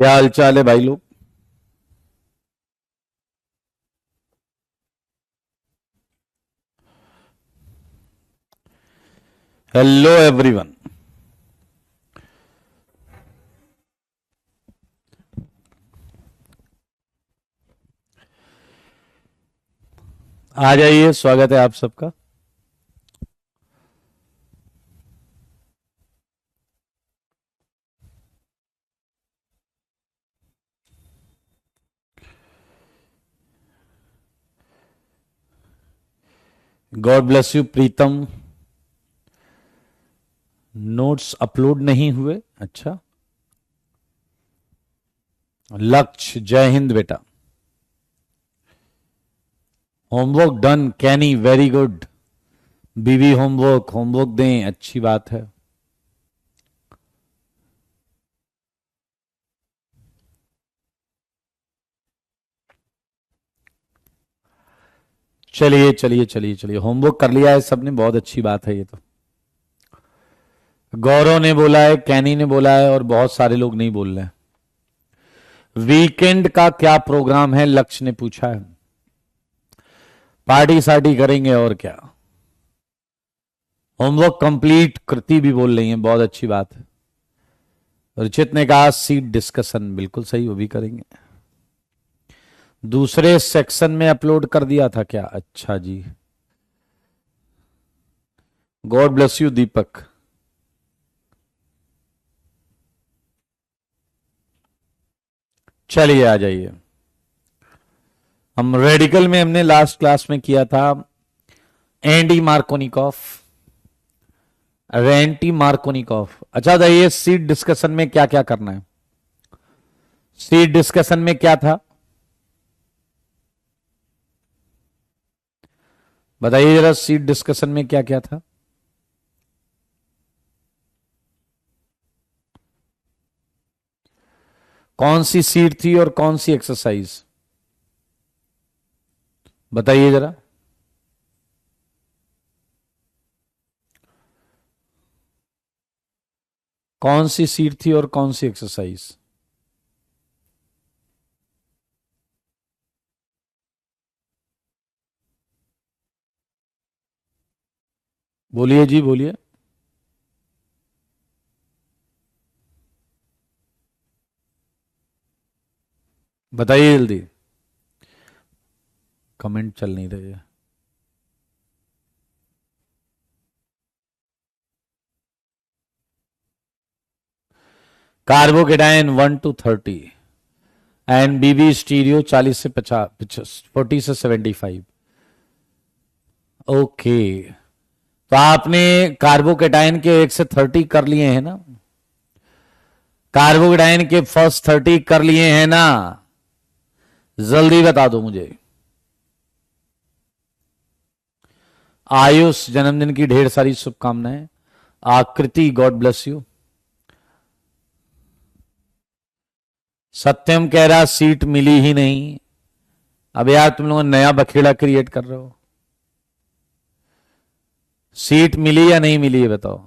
क्या हाल चाल है भाई लोग। Hello everyone. आ जाइए, स्वागत है आप सबका। God bless you Pritam. Notes upload नहीं हुए? अच्छा। लक्ष्य, जय हिंद बेटा। होमवर्क डन कैनी, वेरी गुड। बीवी होमवर्क होमवर्क दें, अच्छी बात है। चलिए चलिए चलिए चलिए, होमवर्क कर लिया है सबने, बहुत अच्छी बात है ये तो। गौरव ने बोला है, कैनी ने बोला है, और बहुत सारे लोग नहीं बोल रहे हैं। वीकेंड का क्या प्रोग्राम है, लक्ष्य ने पूछा है। पार्टी सार्टी करेंगे और क्या। होमवर्क कंप्लीट, कृति भी बोल रही है, बहुत अच्छी बात है। रुचित ने कहा सीट डिस्कशन, बिल्कुल सही, वो भी करेंगे। दूसरे सेक्शन में अपलोड कर दिया था क्या? अच्छा जी। गॉड ब्लेस यू दीपक। चलिए आ जाइए। हम रेडिकल में हमने लास्ट क्लास में किया था एंडी मार्कोनिकॉफ, रेंटी मार्कोनिकॉफ। अच्छा बताइए, सीट डिस्कशन में क्या क्या करना है। सीट डिस्कशन में क्या था, बताइए जरा। सीट डिस्कशन में क्या क्या था? कौन सी सीट थी और कौन सी एक्सरसाइज, बताइए जरा। कौन सी सीट थी और कौन सी एक्सरसाइज? बोलिए जी, बोलिए। बताइए जल्दी, कमेंट चल नहीं रहे। कार्बोकेटाइन 1 to 30 एंड बीबी स्टीरियो 40 से 50, 40 से 75। ओके, तो आपने कार्बोकेटाइन के 1 से 30 कर लिए हैं ना? कार्बोकेटाइन के फर्स्ट 30 कर लिए हैं ना? जल्दी बता दो मुझे। आयुष, जन्मदिन की ढेर सारी शुभकामनाएं। आकृति, गॉड ब्लेस यू। सत्यम कह रहा सीट मिली ही नहीं। अब यार तुम लोग नया बखेड़ा क्रिएट कर रहे हो। सीट मिली या नहीं मिली, ये बताओ।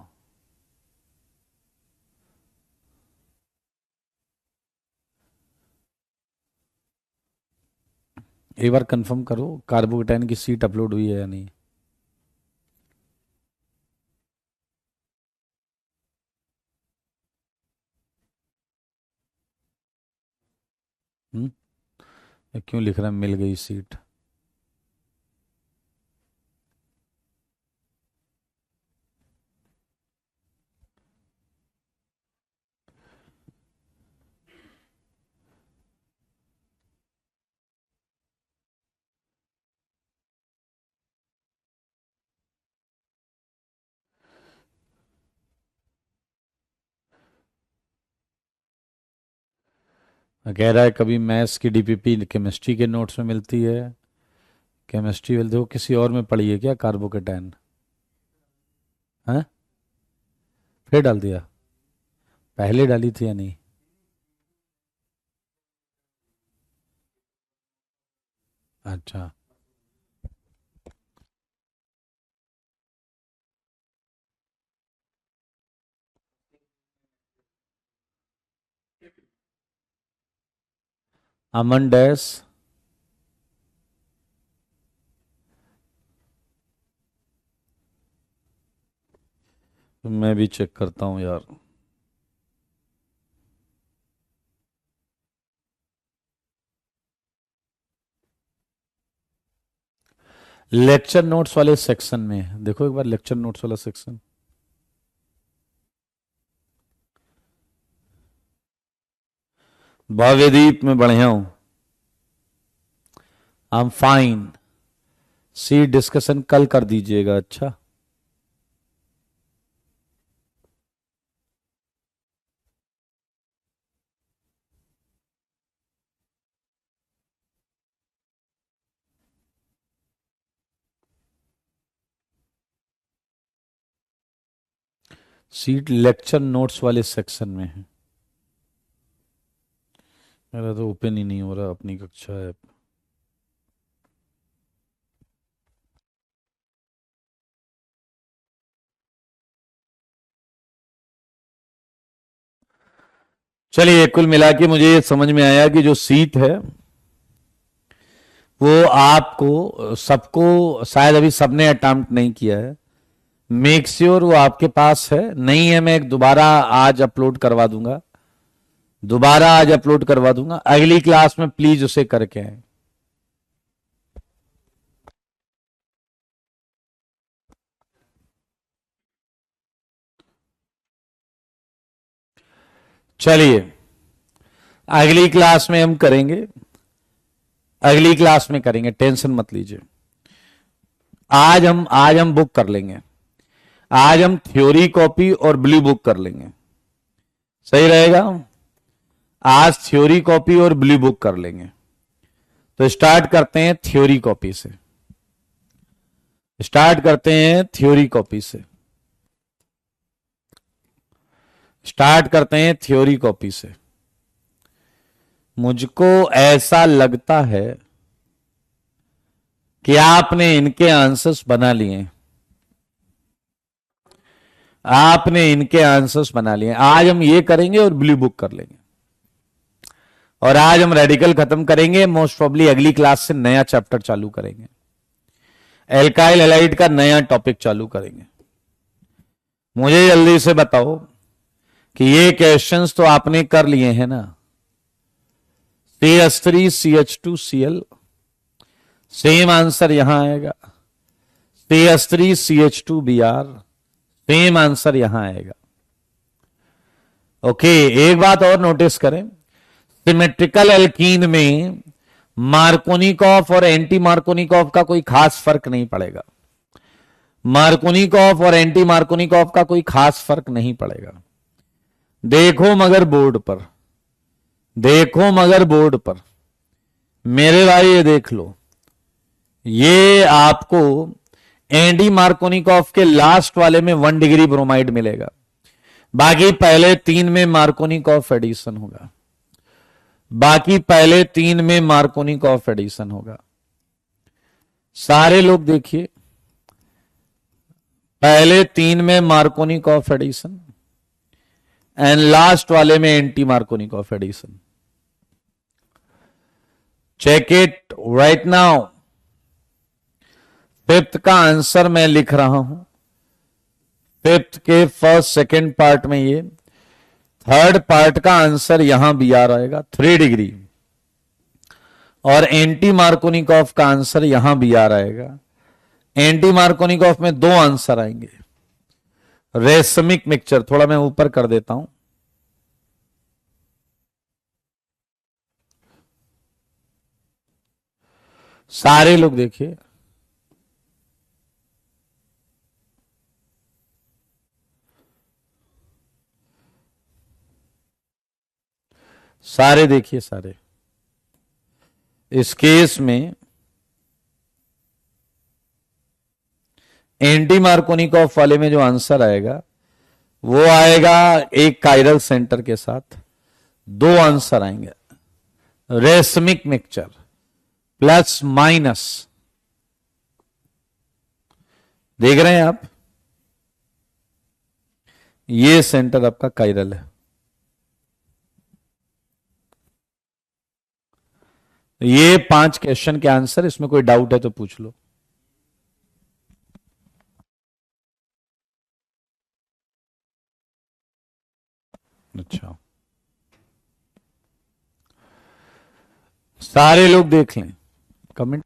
एक बार कंफर्म करो, कार्बोकेटाइन की सीट अपलोड हुई है या नहीं। ये क्यों लिख रहा है मिल गई सीट? कह रहा है कभी मैथ्स की डीपीपी केमिस्ट्री के नोट्स में मिलती है। केमिस्ट्री मिलती हो, किसी और में पड़ी है क्या कार्बोकेटाइन? है? फिर डाल दिया? पहले डाली थी या नहीं? अच्छा। अमन डैश मैं भी चेक करता हूं यार। लेक्चर नोट्स वाले सेक्शन में देखो एक बार, लेक्चर नोट्स वाला सेक्शन। भव्यदीप में बढ़िया हूं, आई एम फाइन। सी डिस्कशन कल कर दीजिएगा। अच्छा, सीट लेक्चर नोट्स वाले सेक्शन में है। मेरा तो ओपन ही नहीं हो रहा अपनी कक्षा ऐप। चलिए, कुल मिला के मुझे ये समझ में आया कि जो सीट है वो आपको सबको, शायद अभी सबने अटेम्प्ट नहीं किया है, मेक श्योर वो आपके पास है। नहीं है, मैं एक दोबारा आज अपलोड करवा दूंगा, दोबारा आज अपलोड करवा दूंगा। अगली क्लास में प्लीज उसे करके आए। चलिए, अगली क्लास में हम करेंगे, अगली क्लास में करेंगे, टेंशन मत लीजिए। आज हम बुक कर लेंगे। आज हम थ्योरी कॉपी और ब्लू बुक कर लेंगे, सही रहेगा। आज थ्योरी कॉपी और ब्लू बुक कर लेंगे। तो स्टार्ट करते हैं थ्योरी कॉपी से, स्टार्ट करते हैं थ्योरी कॉपी से, स्टार्ट करते हैं थ्योरी कॉपी से। मुझको ऐसा लगता है कि आपने इनके आंसर्स बना लिए, आपने इनके आंसर्स बना लिए। आज हम ये करेंगे और ब्लू बुक कर लेंगे, और आज हम रेडिकल खत्म करेंगे। मोस्ट प्रोबेबली अगली क्लास से नया चैप्टर चालू करेंगे, एल्काइल हैलाइड का नया टॉपिक चालू करेंगे। मुझे जल्दी से बताओ कि ये क्वेश्चंस तो आपने कर लिए हैं ना। CH3CH2Cl, सेम आंसर यहां आएगा। CH3CH2Br, सेम आंसर यहां आएगा। ओके, एक बात और नोटिस करें, सिमेट्रिकल एल्कीन में मार्कोनिकॉफ और एंटी मार्कोनिकॉफ का कोई खास फर्क नहीं पड़ेगा। मार्कोनिकॉफ और एंटी मार्कोनिकॉफ का कोई खास फर्क नहीं पड़ेगा। देखो मगर बोर्ड पर, देखो मगर बोर्ड पर, मेरे भाई ये देख लो, ये आपको एंटी मार्कोनिकॉफ के लास्ट वाले में 1 डिग्री ब्रोमाइड मिलेगा, बाकी पहले 3 में मार्कोनिकॉफ एडिशन होगा, बाकी पहले 3 में मार्कोनिकॉफ एडिशन होगा। सारे लोग देखिए, पहले 3 में मार्कोनिकॉफ एडिशन एंड लास्ट वाले में anti Markovnikov addition. Check it right now. Fifth का आंसर मैं लिख रहा हूं, फिफ्थ के फर्स्ट सेकेंड पार्ट में ये, थर्ड पार्ट का आंसर यहां भी आ रहेगा 3 डिग्री, और एंटी मार्कोनिकॉफ का आंसर यहां भी आ रहेगा। एंटी मार्कोनिकॉफ में 2 आंसर आएंगे। रेसमिक मिक्सचर थोड़ा मैं ऊपर कर देता हूं, सारे लोग देखिए, सारे देखिए, सारे इस केस में एंटी मार्कोनिकॉफ वाले में जो आंसर आएगा वो आएगा एक कायरल सेंटर के साथ, 2 आंसर आएंगे। रेसमिक मिक्सचर प्लस माइनस, देख रहे हैं आप, ये सेंटर आपका कायरल है। ये 5 क्वेश्चन के आंसर, इसमें कोई डाउट है तो पूछ लो। अच्छा, सारे लोग देख लें कमेंट।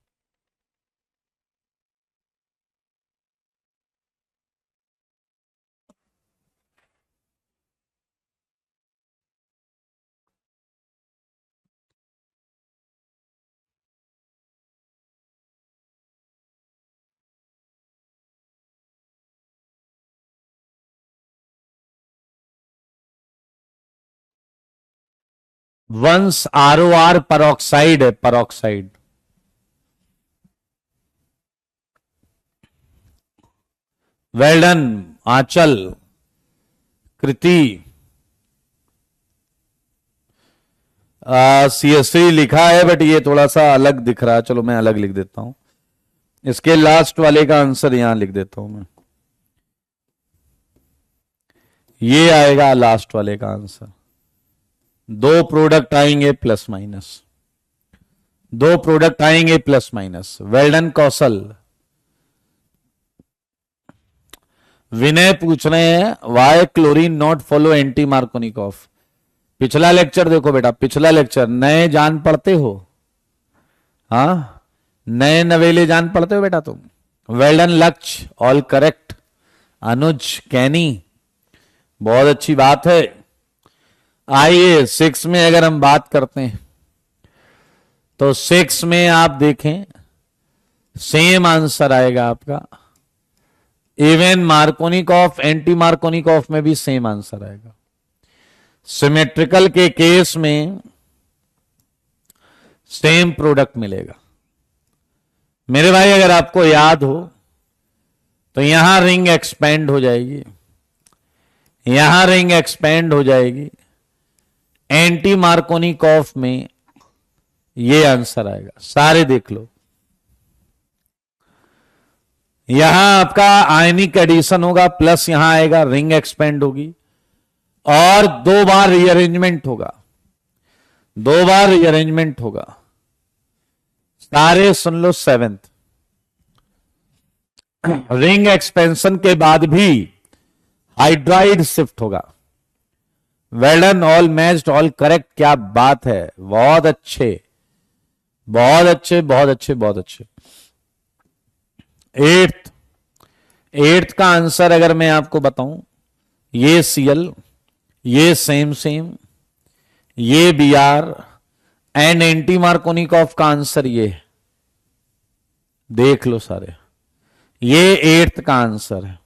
वंस ROR परऑक्साइड है, परऑक्साइड। वेल डन आंचल, कृति। CSC लिखा है बट ये थोड़ा सा अलग दिख रहा है, चलो मैं अलग लिख देता हूं। इसके लास्ट वाले का आंसर यहां लिख देता हूं मैं, ये आएगा लास्ट वाले का आंसर। 2 प्रोडक्ट आएंगे प्लस माइनस, 2 प्रोडक्ट आएंगे plus minus. Well done Kaushal. Vinay पूछ रहे हैं why chlorine not follow anti Markovnikov. पिछला लेक्चर देखो बेटा, पिछला लेक्चर। नए जान पढ़ते हो? हाँ, नए नवेले जान पढ़ते हो बेटा तुम? वेल डन लक्ष्य, ऑल करेक्ट। अनुज, कैनी, बहुत अच्छी बात है। आइए 6 में अगर हम बात करते हैं तो 6 में आप देखें सेम आंसर आएगा आपका। इवन मार्कोनिकॉफ, एंटी मार्कोनिकॉफ में भी सेम आंसर आएगा। सिमेट्रिकल के केस में सेम प्रोडक्ट मिलेगा। मेरे भाई अगर आपको याद हो तो यहां रिंग एक्सपेंड हो जाएगी, यहां रिंग एक्सपेंड हो जाएगी। एंटी मार्कोनिकॉफ में ये आंसर आएगा। सारे देख लो, यहां आपका आयनिक एडिशन होगा, प्लस यहां आएगा, रिंग एक्सपेंड होगी और 2 बार रीअरेंजमेंट होगा, 2 बार रीअरेंजमेंट होगा। सारे सुन लो। 7th रिंग एक्सपेंशन के बाद भी हाइड्राइड शिफ्ट होगा। Well done, all matched, all correct. क्या बात है, बहुत अच्छे, बहुत अच्छे, बहुत अच्छे, बहुत अच्छे। 8th का आंसर अगर मैं आपको बताऊं, ये Cl, ये सेम सेम, ये Br एंड एंटी मार्कोनिकॉफ का आंसर ये है। देख लो सारे, ये 8th का आंसर है,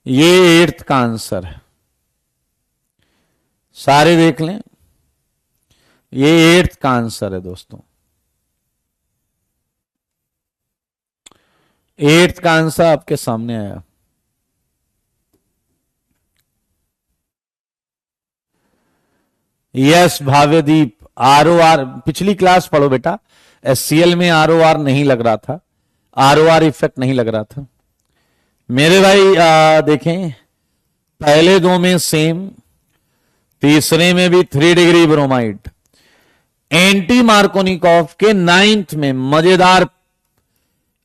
ये 8th का आंसर है। सारे देख लें, ये 8th का आंसर है दोस्तों। 8th का आंसर आपके सामने आया। यस भाव्यदीप, ROR पिछली क्लास पढ़ो बेटा। HCl में ROR नहीं लग रहा था, ROR इफेक्ट नहीं लग रहा था मेरे भाई। देखें, पहले 2 में सेम, तीसरे में भी 3 डिग्री ब्रोमाइड। एंटी मार्कोनिकॉफ के 9th में मजेदार,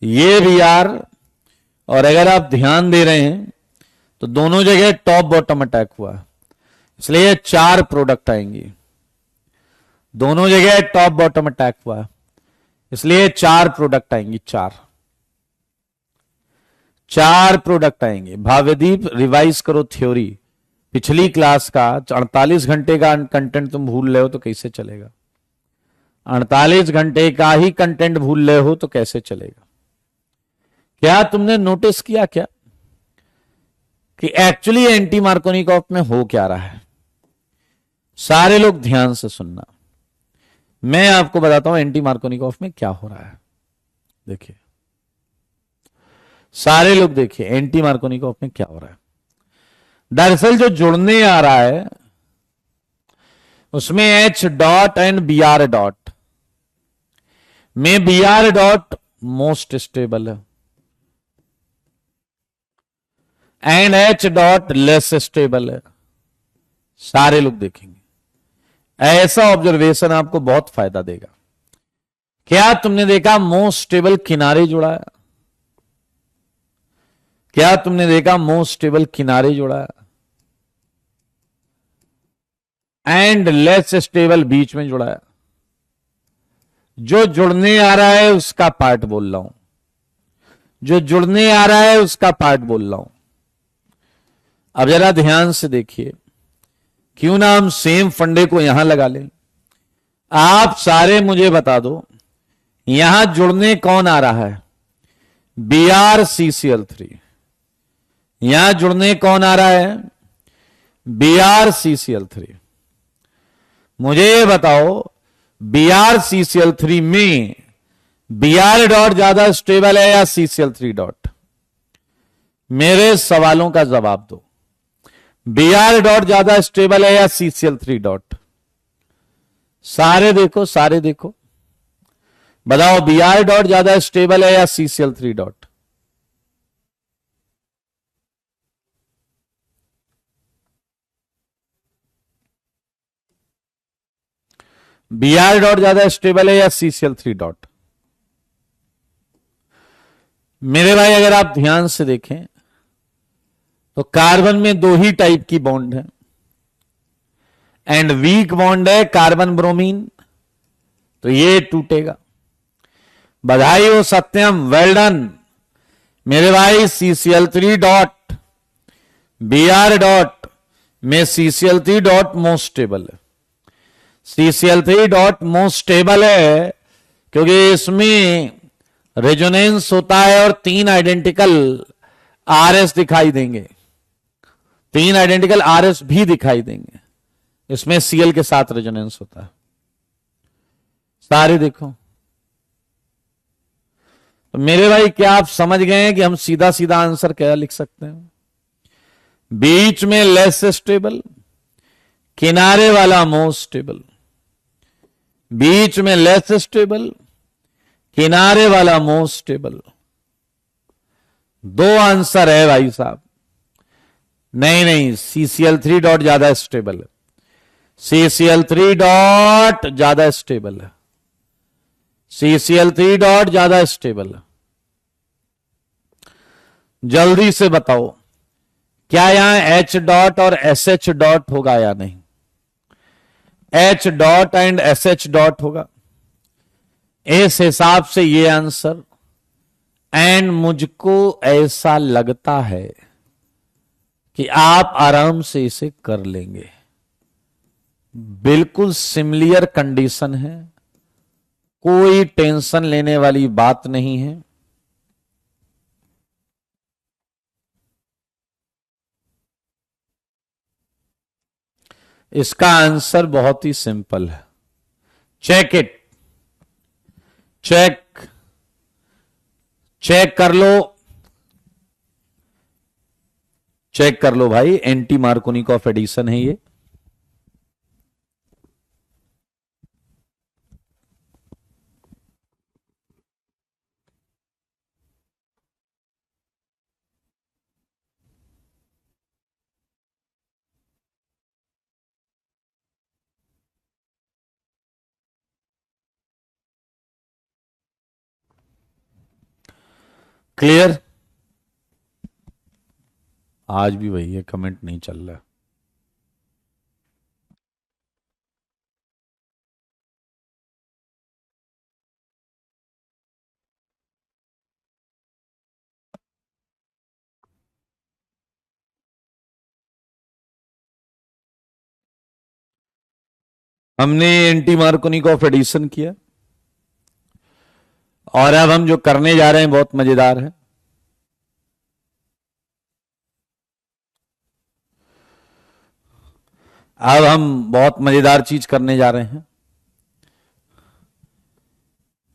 ये Br, और अगर आप ध्यान दे रहे हैं तो दोनों जगह टॉप बॉटम अटैक हुआ, इसलिए 4 प्रोडक्ट आएंगी। दोनों जगह टॉप बॉटम अटैक हुआ, इसलिए 4 प्रोडक्ट आएंगी। 4 प्रोडक्ट आएंगे। भाव्यदीप रिवाइज करो थ्योरी, पिछली क्लास का 48 घंटे का कंटेंट तुम भूल रहे हो तो कैसे चलेगा? 48 घंटे का ही कंटेंट भूल रहे हो तो कैसे चलेगा? क्या तुमने नोटिस किया क्या कि एक्चुअली एंटी मार्कोनिकॉफ में हो क्या रहा है? सारे लोग ध्यान से सुनना, मैं आपको बताता हूं एंटी मार्कोनिकॉफ में क्या हो रहा है। देखिए, सारे लोग देखिए एंटी मार्कोनिकॉफ में क्या हो रहा है। दरअसल जो जुड़ने आ रहा है उसमें H dot and Br dot में Br डॉट मोस्ट स्टेबल है and H dot less stable है। सारे लोग देखेंगे, ऐसा ऑब्जर्वेशन आपको बहुत फायदा देगा। क्या तुमने देखा मोस्ट स्टेबल किनारे जुड़ा है? क्या तुमने देखा मोस्ट स्टेबल किनारे जुड़ा है? एंड लेस स्टेबल बीच में जुड़ा है। जो जुड़ने आ रहा है उसका पार्ट बोल रहा हूं, जो जुड़ने आ रहा है उसका पार्ट बोल रहा हूं। अब जरा ध्यान से देखिए, क्यों ना हम सेम फंडे को यहां लगा लें। आप सारे मुझे बता दो, यहां जुड़ने कौन आ रहा है? BrCCl3। यहां जुड़ने कौन आ रहा है? BrCCl3। मुझे ये बताओ, BrCCl3 में Br डॉट ज्यादा स्टेबल है या CCl3 डॉट? मेरे सवालों का जवाब दो। Br डॉट ज्यादा स्टेबल है या CCl3 डॉट? सारे देखो, सारे देखो, बताओ Br डॉट ज्यादा स्टेबल है या CCl3 डॉट? Br डॉट ज्यादा स्टेबल है या CCl3 डॉट? मेरे भाई अगर आप ध्यान से देखें तो कार्बन में दो ही टाइप की बॉन्ड है, एंड वीक बॉन्ड है कार्बन ब्रोमीन, तो ये टूटेगा। बधाई हो सत्यम, वेल डन मेरे भाई। CCl3 डॉट Br डॉट में CCl3 डॉट मोस्ट स्टेबल है। CCl3 डॉट मोस्ट स्टेबल है क्योंकि इसमें रेजोनेंस होता है और 3 आइडेंटिकल RS दिखाई देंगे, 3 आइडेंटिकल RS भी दिखाई देंगे। इसमें Cl के साथ रेजोनेंस होता है। सारे देखो। तो मेरे भाई क्या आप समझ गए हैं कि हम सीधा सीधा आंसर क्या लिख सकते हैं? बीच में लेस स्टेबल, किनारे वाला मोस्ट स्टेबल। बीच में लेस स्टेबल, किनारे वाला मोस्ट स्टेबल। दो आंसर है भाई साहब। नहीं नहीं, CCl3 डॉट ज्यादा स्टेबल है। CCl3 डॉट ज्यादा स्टेबल है। CCl3 डॉट ज्यादा स्टेबल है। जल्दी से बताओ, क्या यहां H डॉट और SH डॉट होगा या नहीं? H dot and SH dot होगा। इस हिसाब से ये आंसर, एंड मुझको ऐसा लगता है कि आप आराम से इसे कर लेंगे। बिल्कुल सिमिलियर कंडीशन है, कोई टेंशन लेने वाली बात नहीं है। इसका आंसर बहुत ही सिंपल है। चेक इट, चेक चेक कर लो, चेक कर लो भाई। एंटी मार्कोनिकॉफ एडिशन है ये। क्लियर? आज भी वही है, कमेंट नहीं चल रहा। हमने एंटी मार्कोनिकॉफ एडिशन किया और अब हम जो करने जा रहे हैं बहुत मजेदार है। अब हम बहुत मजेदार चीज करने जा रहे हैं।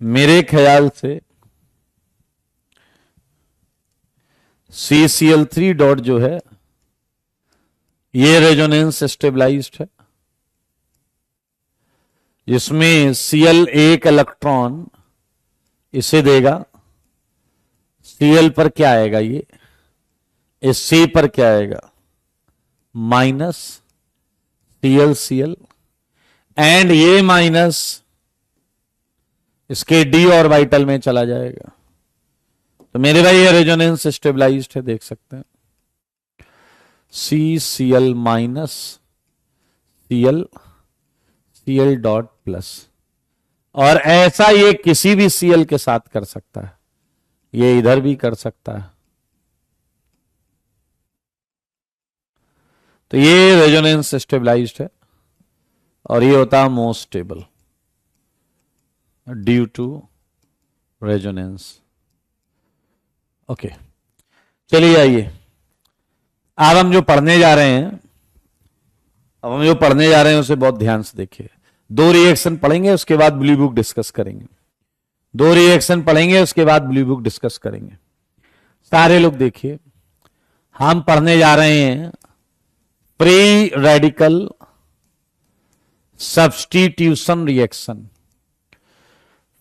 मेरे ख्याल से CCl3 डॉट जो है ये रेजोनेंस स्टेबलाइज्ड है। इसमें Cl एक इलेक्ट्रॉन इसे देगा। Cl पर क्या आएगा? ये इस C पर क्या आएगा? माइनस Cl एंड ये माइनस इसके डी ऑर्बिटल में चला जाएगा। तो मेरे भाई ये रेजोनेंस स्टेबलाइज्ड है, देख सकते हैं। CCl minus Cl dot plus, और ऐसा ये किसी भी Cl के साथ कर सकता है, ये इधर भी कर सकता है। तो ये रेजोनेंस स्टेबलाइज्ड है, और ये होता है most stable due to resonance. Okay, चलिए आइए, अब हम जो पढ़ने जा रहे हैं उसे बहुत ध्यान से देखिए। 2 रिएक्शन पढ़ेंगे, उसके बाद ब्लू बुक डिस्कस करेंगे। 2 रिएक्शन पढ़ेंगे, उसके बाद ब्लू बुक डिस्कस करेंगे। सारे लोग देखिए, हम पढ़ने जा रहे हैं pre radical substitution reaction.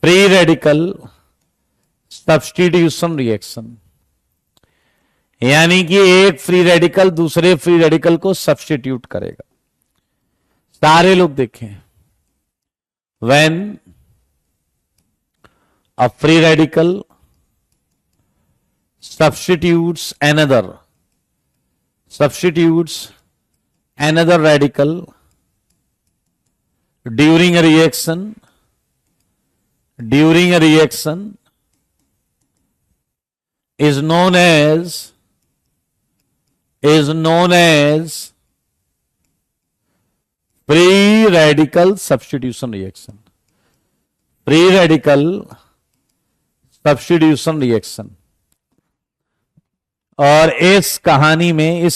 Pre radical substitution reaction यानी कि एक फ्री रेडिकल दूसरे फ्री रेडिकल को सब्स्टिट्यूट करेगा। सारे लोग देखें, when a free radical substitutes another radical during a reaction is known as free radical substitution reaction. Free radical substitution reaction. और इस कहानी में, इस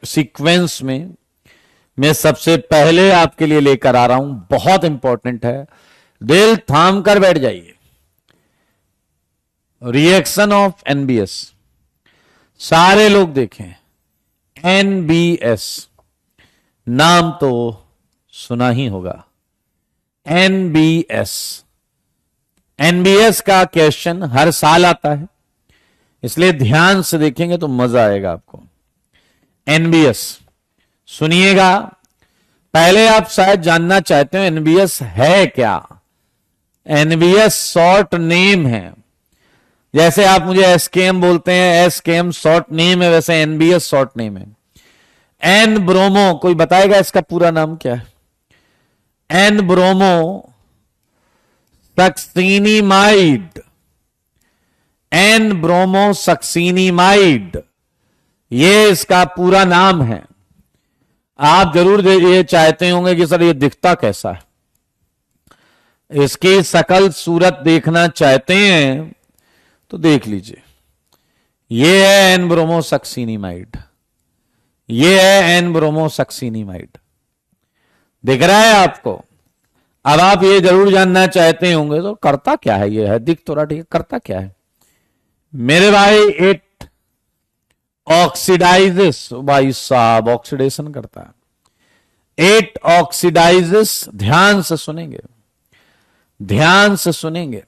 सीक्वेंस में मैं सबसे पहले आपके लिए लेकर आ रहा हूं, बहुत इंपॉर्टेंट है, दिल थाम कर बैठ जाइए। Reaction of NBS। सारे लोग देखें, NBS नाम तो सुना ही होगा। NBS का क्वेश्चन हर साल आता है, इसलिए ध्यान से देखेंगे तो मजा आएगा आपको। NBS सुनिएगा, पहले आप शायद जानना चाहते हो NBS है क्या। NBS शॉर्ट नेम है, जैसे आप मुझे SKM बोलते हैं, SKM शॉर्ट नेम है, वैसे NBS शॉर्ट नेम है। एन ब्रोमो, कोई बताएगा इसका पूरा नाम क्या है? N bromo succinimide. N bromo succinimide, ये इसका पूरा नाम है। आप जरूर ये चाहते होंगे कि सर ये दिखता कैसा है, इसकी शकल सूरत देखना चाहते हैं तो देख लीजिए। ये है एन ब्रोमो सक्सीनिमाइड, ये है एन ब्रोमो सक्सीनिमाइड, दिख रहा है आपको। अब आप ये जरूर जानना चाहते होंगे तो करता क्या है, ये है दिख तो रहा, ठीक है, करता क्या है मेरे भाई? इट ऑक्सीडाइजेस, भाई साहब ऑक्सीडेशन करता है। इट ऑक्सीडाइजेस, ध्यान से सुनेंगे,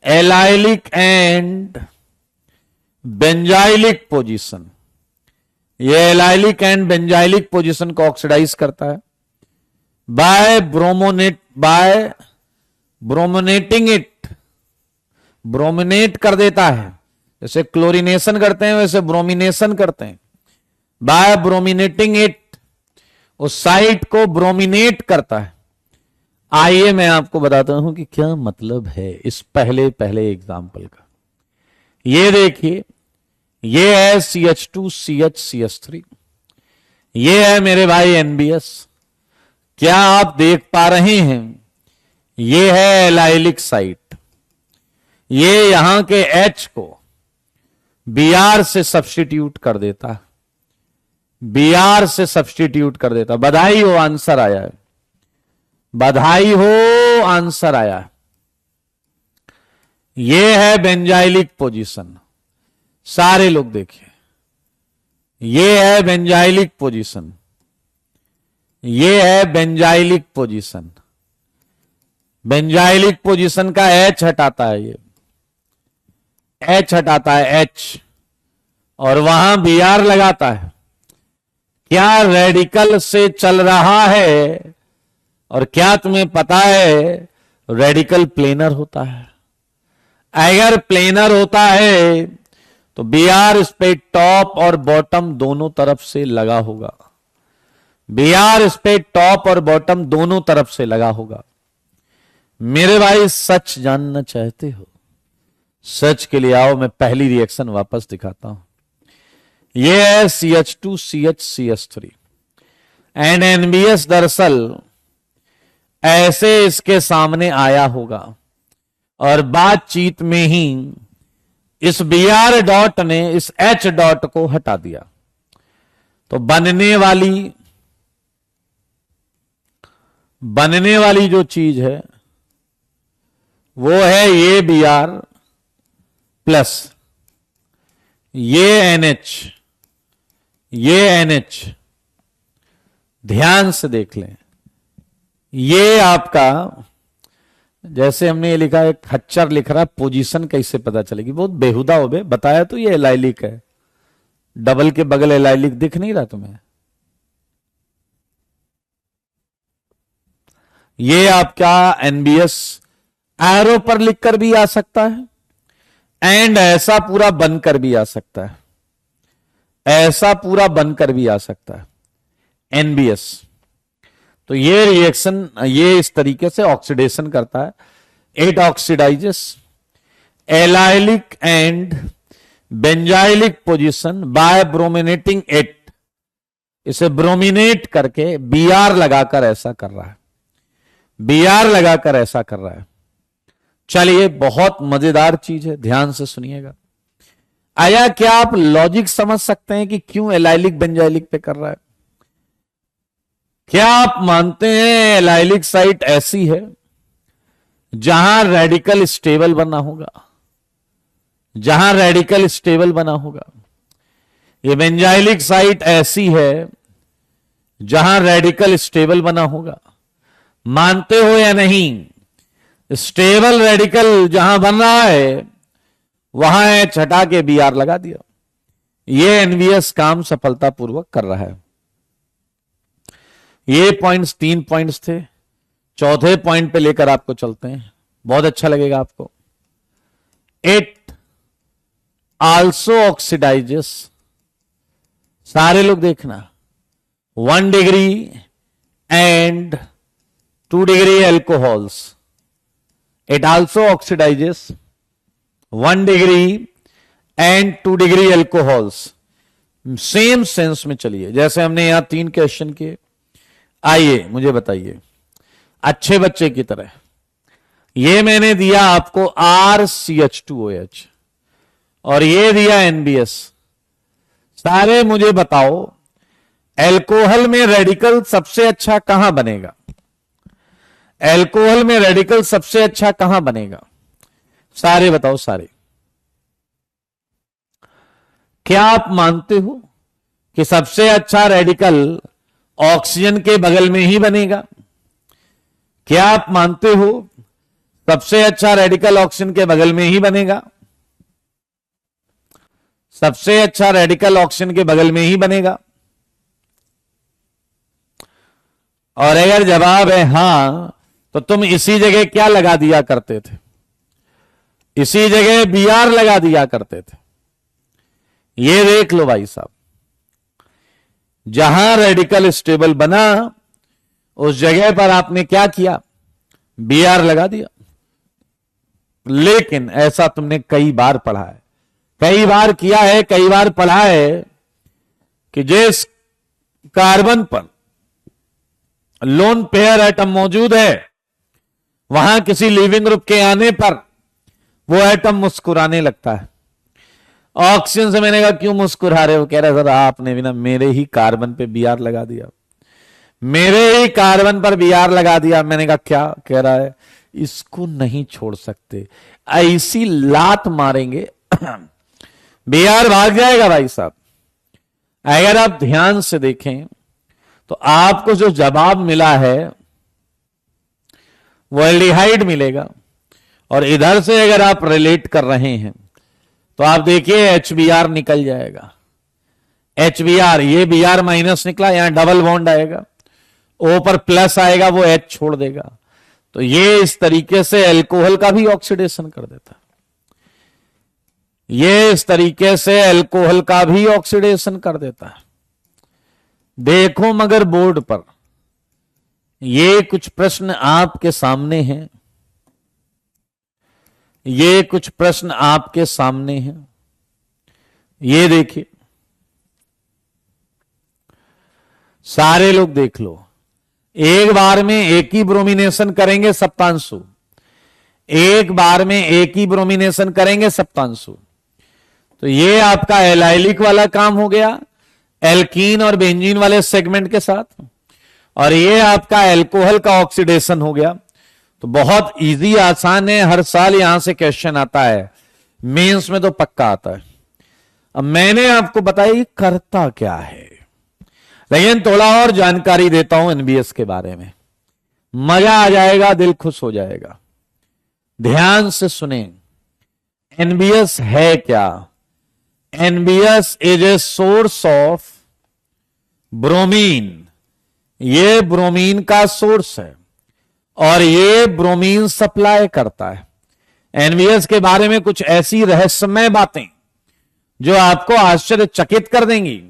एलाइलिक एंड बेंजाइलिक पोजीशन। ये एलाइलिक एंड बेंजाइलिक पोजीशन को ऑक्सीडाइज करता है बाय ब्रोमोनेटिंग इट, ब्रोमिनेट कर देता है। जैसे क्लोरीनेशन करते हैं वैसे ब्रोमिनेशन करते हैं। बाय ब्रोमिनेटिंग इट, उस साइट को ब्रोमिनेट करता है। आइए मैं आपको बताता हूं कि क्या मतलब है इस पहले एग्जाम्पल का। ये देखिए, ये है CH2CH3, ये है मेरे भाई NBS। क्या आप देख पा रहे हैं? ये है एलाइलिक साइट, ये यहां के H को Br से सब्स्टिट्यूट कर देता, Br से सब्स्टिट्यूट कर देता। बधाई हो, आंसर आया है, बधाई हो, आंसर आया है। ये है बेंजाइलिक पोजीशन। सारे लोग देखिए, ये है बेंजाइलिक पोजीशन, ये है बेंजाइलिक पोजीशन। बेंजाइलिक पोजीशन का H हटाता है, ये H हटाता है H, और वहां Br लगाता है। क्या रेडिकल से चल रहा है, और क्या तुम्हें पता है रेडिकल प्लेनर होता है। अगर प्लेनर होता है तो Br इस पे टॉप और बॉटम दोनों तरफ से लगा होगा। Br इस पे टॉप और बॉटम दोनों तरफ से लगा होगा। मेरे भाई सच जानना चाहते हो? सच के लिए आओ, मैं पहली रिएक्शन वापस दिखाता हूं। यह है CH2CH एंड NBS दरअसल ऐसे इसके सामने आया होगा और बातचीत में ही इस Br डॉट ने इस H डॉट को हटा दिया, तो बनने वाली जो चीज है वो है ये Br प्लस ये NH। ध्यान से देख लें, ये आपका, जैसे हमने ये लिखा है खच्चर लिख रहा, पोजीशन कैसे पता चलेगी? बहुत बेहुदा हो बे, बताया तो ये एलाइलिक है, डबल के बगल एलाइलिक दिख नहीं रहा तुम्हें? ये आपका NBS एरो पर लिखकर भी आ सकता है एंड ऐसा पूरा बनकर भी आ सकता है, ऐसा पूरा बनकर भी आ सकता है NBS। तो ये रिएक्शन ये इस तरीके से ऑक्सीडेशन करता है। It oxidises allylic and benzylic position by brominating it. इसे ब्रोमिनेट करके Br लगाकर ऐसा कर रहा है, Br लगाकर ऐसा कर रहा है। चलिए, बहुत मजेदार चीज है, ध्यान से सुनिएगा। आया क्या आप लॉजिक समझ सकते हैं कि क्यों एलाइलिक बेंजाइलिक पे कर रहा है? क्या आप मानते हैं एलाइलिक साइट ऐसी है जहां रेडिकल स्टेबल बना होगा? जहां रेडिकल स्टेबल बना होगा। ये बेंजाइलिक साइट ऐसी है जहां रेडिकल स्टेबल बना होगा। मानते हो या नहीं? स्टेबल रेडिकल जहां बन रहा है वहां H हटा के Br लगा दिया। ये NBS काम सफलतापूर्वक कर रहा है। ये पॉइंट्स 3 पॉइंट्स थे। चौथे पॉइंट पे लेकर आपको चलते हैं, बहुत अच्छा लगेगा आपको। इट आल्सो ऑक्सीडाइजेस, सारे लोग देखना, 1 degree and 2 degree alcohols. It also oxidises 1 degree and 2 degree alcohols. Same sense में चलिए, जैसे हमने यहां 3 क्वेश्चन किए। आइए मुझे बताइए अच्छे बच्चे की तरह, ये मैंने दिया आपको RCH2OH और ये दिया NBS। सारे मुझे बताओ एल्कोहल में रेडिकल सबसे अच्छा कहां बनेगा? एल्कोहल में रेडिकल सबसे अच्छा कहां बनेगा? सारे बताओ, सारे। क्या आप मानते हो कि सबसे अच्छा रेडिकल ऑक्सीजन के बगल में ही बनेगा? क्या आप मानते हो सबसे अच्छा रेडिकल ऑक्सीजन के बगल में ही बनेगा? सबसे अच्छा रेडिकल ऑक्सीजन के बगल में ही बनेगा? और अगर जवाब है हां, तो तुम इसी जगह क्या लगा दिया करते थे? इसी जगह Br लगा दिया करते थे। ये देख लो भाई साहब, जहां रेडिकल स्टेबल बना उस जगह पर आपने क्या किया? Br लगा दिया। लेकिन ऐसा तुमने कई बार पढ़ा है, कई बार किया है, कई बार पढ़ा है कि जिस कार्बन पर लोन पेयर एटम मौजूद है वहां किसी लिविंग ग्रुप के आने पर वो एटम मुस्कुराने लगता है। ऑक्सीजन से मैंने कहा क्यों मुस्कुरा रहे हो? कह रहे सर आपने भी ना मेरे ही कार्बन पे Br लगा दिया, मेरे ही कार्बन पर Br लगा दिया। मैंने कहा क्या? कह रहा है इसको नहीं छोड़ सकते, ऐसी लात मारेंगे Br भाग जाएगा। भाई साहब अगर आप ध्यान से देखें तो आपको जो जवाब मिला है वो एल्डिहाइड मिलेगा, और इधर से अगर आप रिलेट कर रहे हैं तो आप देखिए HBr निकल जाएगा। HBr, ये Br माइनस निकला, यहां डबल बॉन्ड आएगा, O पर प्लस आएगा, वो H छोड़ देगा। तो ये इस तरीके से अल्कोहल का भी ऑक्सीडेशन कर देता है। ये इस तरीके से अल्कोहल का भी ऑक्सीडेशन कर देता है। देखो मगर बोर्ड पर ये कुछ प्रश्न आपके सामने हैं, ये कुछ प्रश्न आपके सामने हैं। ये देखिए, सारे लोग देख लो। एक बार में एक ही ब्रोमिनेशन करेंगे सप्तांशु, एक बार में एक ही ब्रोमिनेशन करेंगे सप्तांशु। तो ये आपका एलाइलिक वाला काम हो गया एल्कीन और बेंजीन वाले सेगमेंट के साथ, और ये आपका अल्कोहल का ऑक्सीडेशन हो गया। तो बहुत इजी, आसान है, हर साल यहां से क्वेश्चन आता है, मेंस में तो पक्का आता है। अब मैंने आपको बताया करता क्या है, लेकिन थोड़ा और जानकारी देता हूं एनबीएस के बारे में, मजा आ जाएगा, दिल खुश हो जाएगा। ध्यान से सुने, एनबीएस है क्या? NBS is a source of bromine. ये ब्रोमीन का सोर्स है और ये ब्रोमीन सप्लाई करता है। एनबीएस के बारे में कुछ ऐसी रहस्यमय बातें जो आपको आश्चर्यचकित कर देंगी।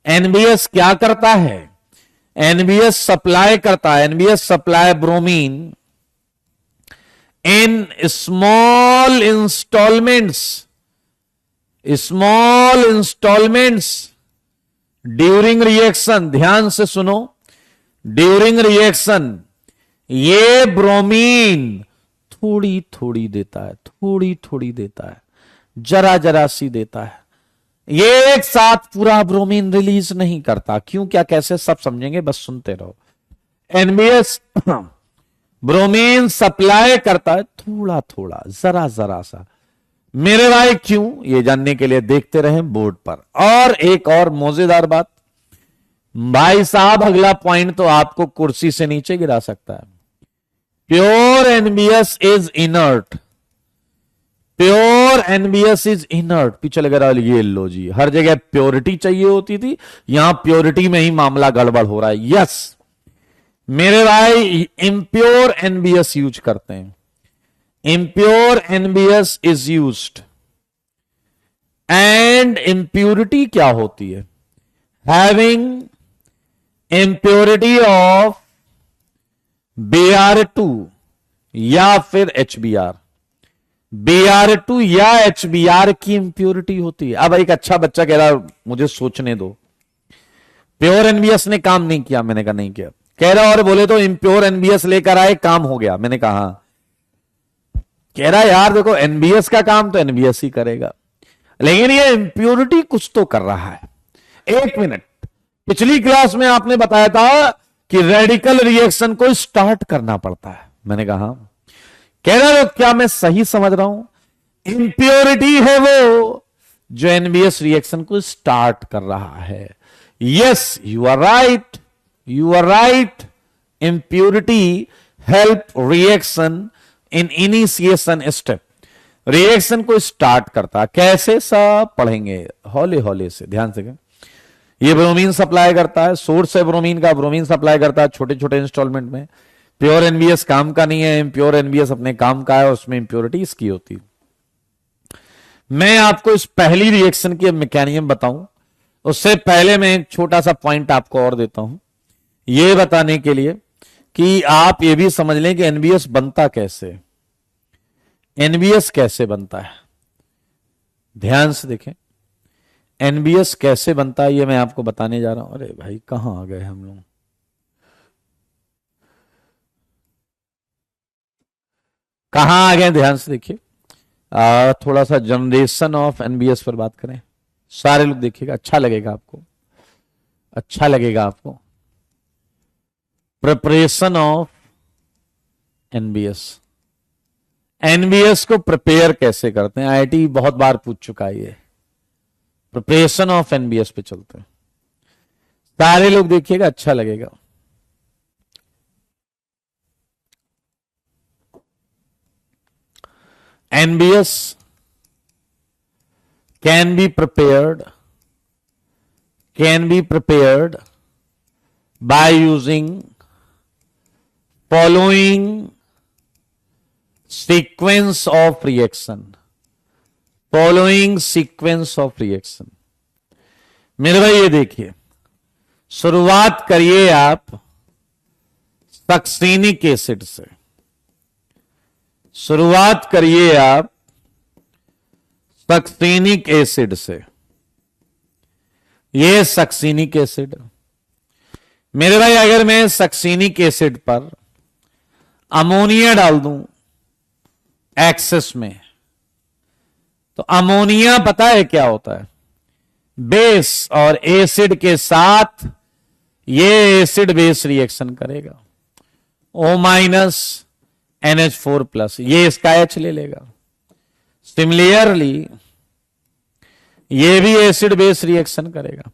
एनबीएस क्या करता है? एनबीएस सप्लाई करता है, NBS supply bromine in small instalments during reaction. ध्यान से सुनो, ड्यूरिंग रिएक्शन ये ब्रोमीन थोड़ी थोड़ी देता है, थोड़ी थोड़ी देता है, जरा जरा सी देता है। ये एक साथ पूरा ब्रोमीन रिलीज नहीं करता। क्यों, क्या, कैसे, सब समझेंगे, बस सुनते रहो। एनबीएस ब्रोमीन सप्लाई करता है थोड़ा थोड़ा, जरा जरा सा। मेरे भाई क्यों, ये जानने के लिए देखते रहें बोर्ड पर। और एक और मजेदार बात भाई साहब, अगला पॉइंट तो आपको कुर्सी से नीचे गिरा सकता है। Pure NBS is inert, pure NBS is inert. पीछे लग रहा है, ये लो जी, हर जगह प्योरिटी चाहिए होती थी, यहां प्योरिटी में ही मामला गड़बड़ हो रहा है। यस मेरे भाई, इम्प्योर एनबीएस यूज करते हैं। Impure NBS is used. And impurity क्या होती है? हैविंग इंप्योरिटी ऑफ Br2 या फिर HBr। Br2 या HBr की इंप्योरिटी होती है। अब एक अच्छा बच्चा कह रहा मुझे सोचने दो, प्योर एनबीएस ने काम नहीं किया। मैंने कहा नहीं किया। कह रहा और बोले तो इम्प्योर एनबीएस लेकर आए, काम हो गया। मैंने कहा हाँ। कह रहा यार देखो, एनबीएस का काम तो एनबीएस ही करेगा, लेकिन ये इंप्योरिटी कुछ तो कर रहा है। एक मिनट, पिछली क्लास में आपने बताया था कि रेडिकल रिएक्शन को स्टार्ट करना पड़ता है। मैंने कहा कह रहा क्या मैं सही समझ रहा हूं? इंप्योरिटी है वो जो एनबीएस रिएक्शन को स्टार्ट कर रहा है। Yes you are right, you are right. Impurity help reaction in initiation step, reaction को स्टार्ट करता। कैसे, सब पढ़ेंगे हौले हौले से, ध्यान से। ये ब्रोमीन सप्लाई करता है, सोर्स है ब्रोमीन का, ब्रोमीन सप्लाई करता है छोटे छोटे इंस्टॉलमेंट में। प्योर एनबीएस काम का नहीं है, इम्प्योर एनबीएस अपने काम का है और उसमें इंप्योरिटी इसकी होती है। मैं आपको इस पहली रिएक्शन की मैकेनिज्म बताऊं, उससे पहले मैं एक छोटा सा पॉइंट आपको और देता हूं, यह बताने के लिए कि आप ये भी समझ लें कि एनबीएस बनता कैसे, एनबीएस कैसे बनता है। ध्यान से देखें, एनबीएस कैसे बनता है ये मैं आपको बताने जा रहा हूं। अरे भाई कहां आ गए हम लोग, कहां आ गए? ध्यान से देखिए, थोड़ा सा जनरेशन ऑफ एनबीएस पर बात करें। सारे लोग देखिएगा, अच्छा लगेगा आपको, अच्छा लगेगा आपको। प्रिपरेशन ऑफ एनबीएस, एनबीएस को प्रिपेयर कैसे करते हैं, आईआईटी बहुत बार पूछ चुका है ये। प्रिपरेशन ऑफ एनबीएस पे चलते हैं, सारे लोग देखिएगा, अच्छा लगेगा। NBS can be prepared by using following sequence of reaction, following sequence of reaction. मेरे भाई ये देखिए, शुरुआत करिए आप सक्सीनिक एसिड से, शुरुआत करिए आप सक्सीनिक एसिड से। ये सक्सीनिक एसिड, मेरे भाई अगर मैं सक्सीनिक एसिड पर अमोनिया डाल दूं एक्सेस में, तो अमोनिया पता है क्या होता है, बेस, और एसिड के साथ ये एसिड बेस रिएक्शन करेगा, O माइनस NH4 प्लस, ये इसका H ले लेगा। सिमिलरली ये भी एसिड बेस रिएक्शन करेगा,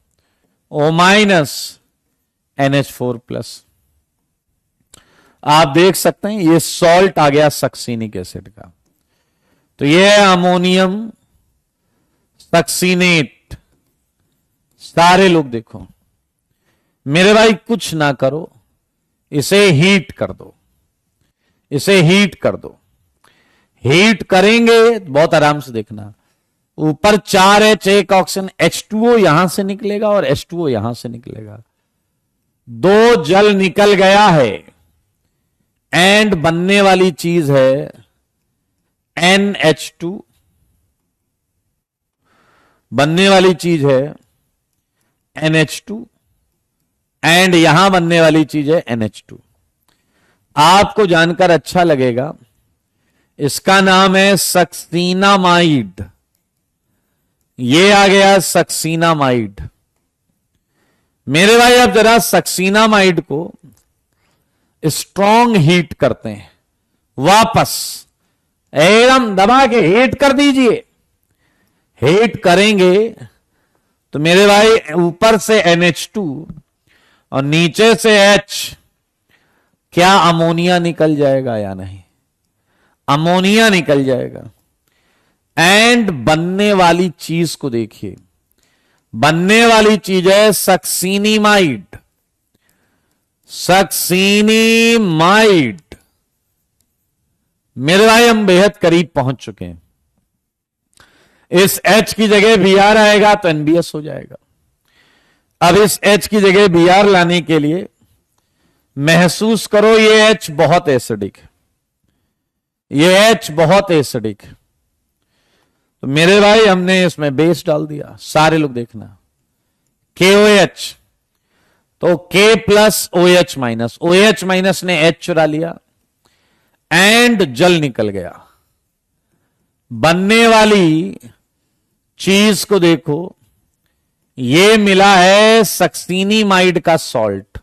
O माइनस NH4 प्लस। आप देख सकते हैं ये सॉल्ट आ गया सक्सीनिक एसिड का, तो ये है अमोनियम सक्सीनेट। सारे लोग देखो, मेरे भाई कुछ ना करो, इसे हीट कर दो, इसे हीट कर दो। हीट करेंगे बहुत आराम से देखना, ऊपर 4H, एक ऑक्सीजन, H2O यहां से निकलेगा और H2O यहां से निकलेगा, दो जल निकल गया है, एंड बनने वाली चीज है NH2, बनने वाली चीज है NH2, एंड यहां बनने वाली चीज है NH2। आपको जानकर अच्छा लगेगा, इसका नाम है सक्सीनामाइड। ये आ गया सक्सीनामाइड। मेरे भाई आप जरा सक्सीनामाइड को स्ट्रॉन्ग हीट करते हैं, वापस एकदम दबा के हीट कर दीजिए। हीट करेंगे तो मेरे भाई ऊपर से NH2 और नीचे से H, क्या अमोनिया निकल जाएगा या नहीं? अमोनिया निकल जाएगा। एंड बनने वाली चीज को देखिए, बनने वाली चीज है सक्सीनीमाइड। सक्सीनीमाइड। मेरे भाई हम बेहद करीब पहुंच चुके हैं। इस H की जगह Br आएगा तो NBS हो जाएगा। अब इस H की जगह Br लाने के लिए महसूस करो, ये H बहुत एसिडिक है, ये H बहुत एसिडिक है। तो मेरे भाई हमने इसमें बेस डाल दिया। सारे लोग देखना, KOH, तो K plus OH minus, OH minus ने H चुरा लिया एंड जल निकल गया। बनने वाली चीज को देखो, ये मिला है सक्सीनीमाइड का सॉल्ट,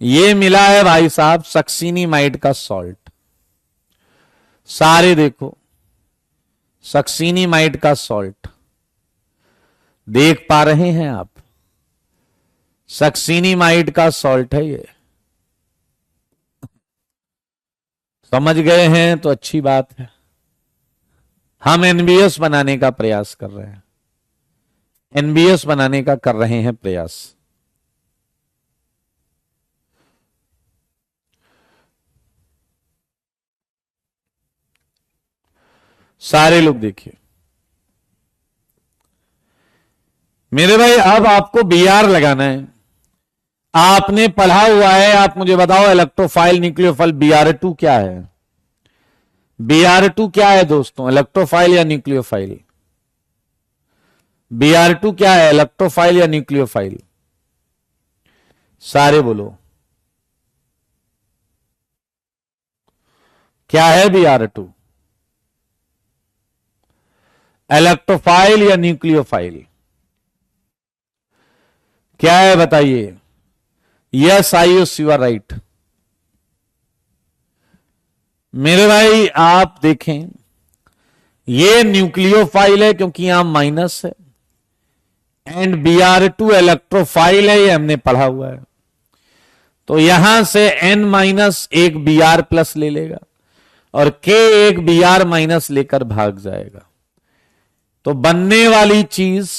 ये मिला है भाई साहब सक्सीनीमाइड का सॉल्ट। सारे देखो, सक्सीनीमाइड का सॉल्ट देख पा रहे हैं आप? सक्सीनीमाइड का सॉल्ट है ये। समझ गए हैं तो अच्छी बात है। हम NBS बनाने का प्रयास कर रहे हैं, NBS बनाने का कर रहे हैं प्रयास। सारे लोग देखिए मेरे भाई, अब आपको Br लगाना है। आपने पढ़ा हुआ है, आप मुझे बताओ इलेक्ट्रोफाइल न्यूक्लियोफाइल Br2 क्या है? Br2 क्या है दोस्तों, इलेक्ट्रोफाइल या न्यूक्लियोफाइल? Br2 क्या है, इलेक्ट्रोफाइल या न्यूक्लियोफाइल? सारे बोलो, क्या है Br2? इलेक्ट्रोफाइल या न्यूक्लियोफाइल? क्या है बताइए? Yes Ayush, you are right. मेरे भाई आप देखें, ये न्यूक्लियोफाइल है क्योंकि यहां माइनस है, एंड Br2 इलेक्ट्रोफाइल है, ये हमने पढ़ा हुआ है। तो यहां से N माइनस एक Br प्लस ले लेगा और K एक Br माइनस लेकर भाग जाएगा। तो बनने वाली चीज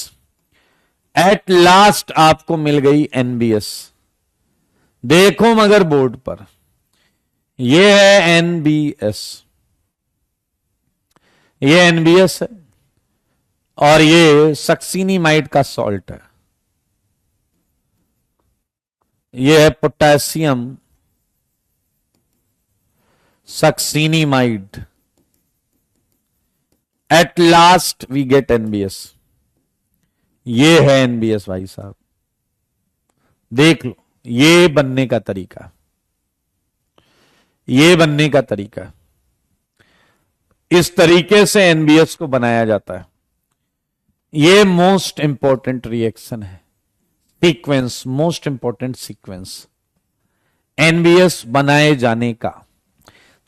एट लास्ट आपको मिल गई NBS। देखो मगर बोर्ड पर, ये है एनबीएस, ये एनबीएस है और ये सक्सीनिमाइड का सॉल्ट है। ये है potassium succinimide. At last we get NBS. ये है एनबीएस भाई साहब, देख लो ये बनने का तरीका, ये बनने का तरीका, इस तरीके से एनबीएस को बनाया जाता है। ये मोस्ट इंपॉर्टेंट रिएक्शन है, sequence, most important sequence NBS बनाए जाने का।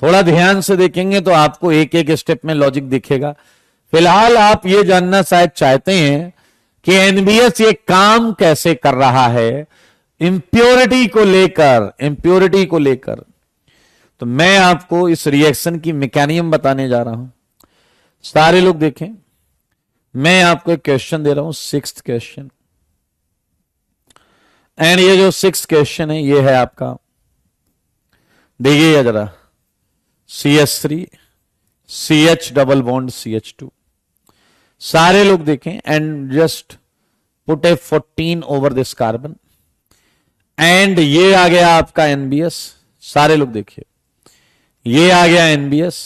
थोड़ा ध्यान से देखेंगे तो आपको एक एक स्टेप में लॉजिक दिखेगा। फिलहाल आप ये जानना शायद चाहते हैं कि एनबीएस ये काम कैसे कर रहा है इंप्योरिटी को लेकर, इंप्योरिटी को लेकर। तो मैं आपको इस रिएक्शन की मैकेनिज्म बताने जा रहा हूं। सारे लोग देखें, मैं आपको एक क्वेश्चन दे रहा हूं, 6th क्वेश्चन। एंड ये जो 6th क्वेश्चन है ये है आपका, देखिएगा जरा, CH3 CH double bond CH2। सारे लोग देखें and just put A 14 over this carbon and ये आ गया आपका एनबीएस। सारे लोग देखिए, ये आ गया एनबीएस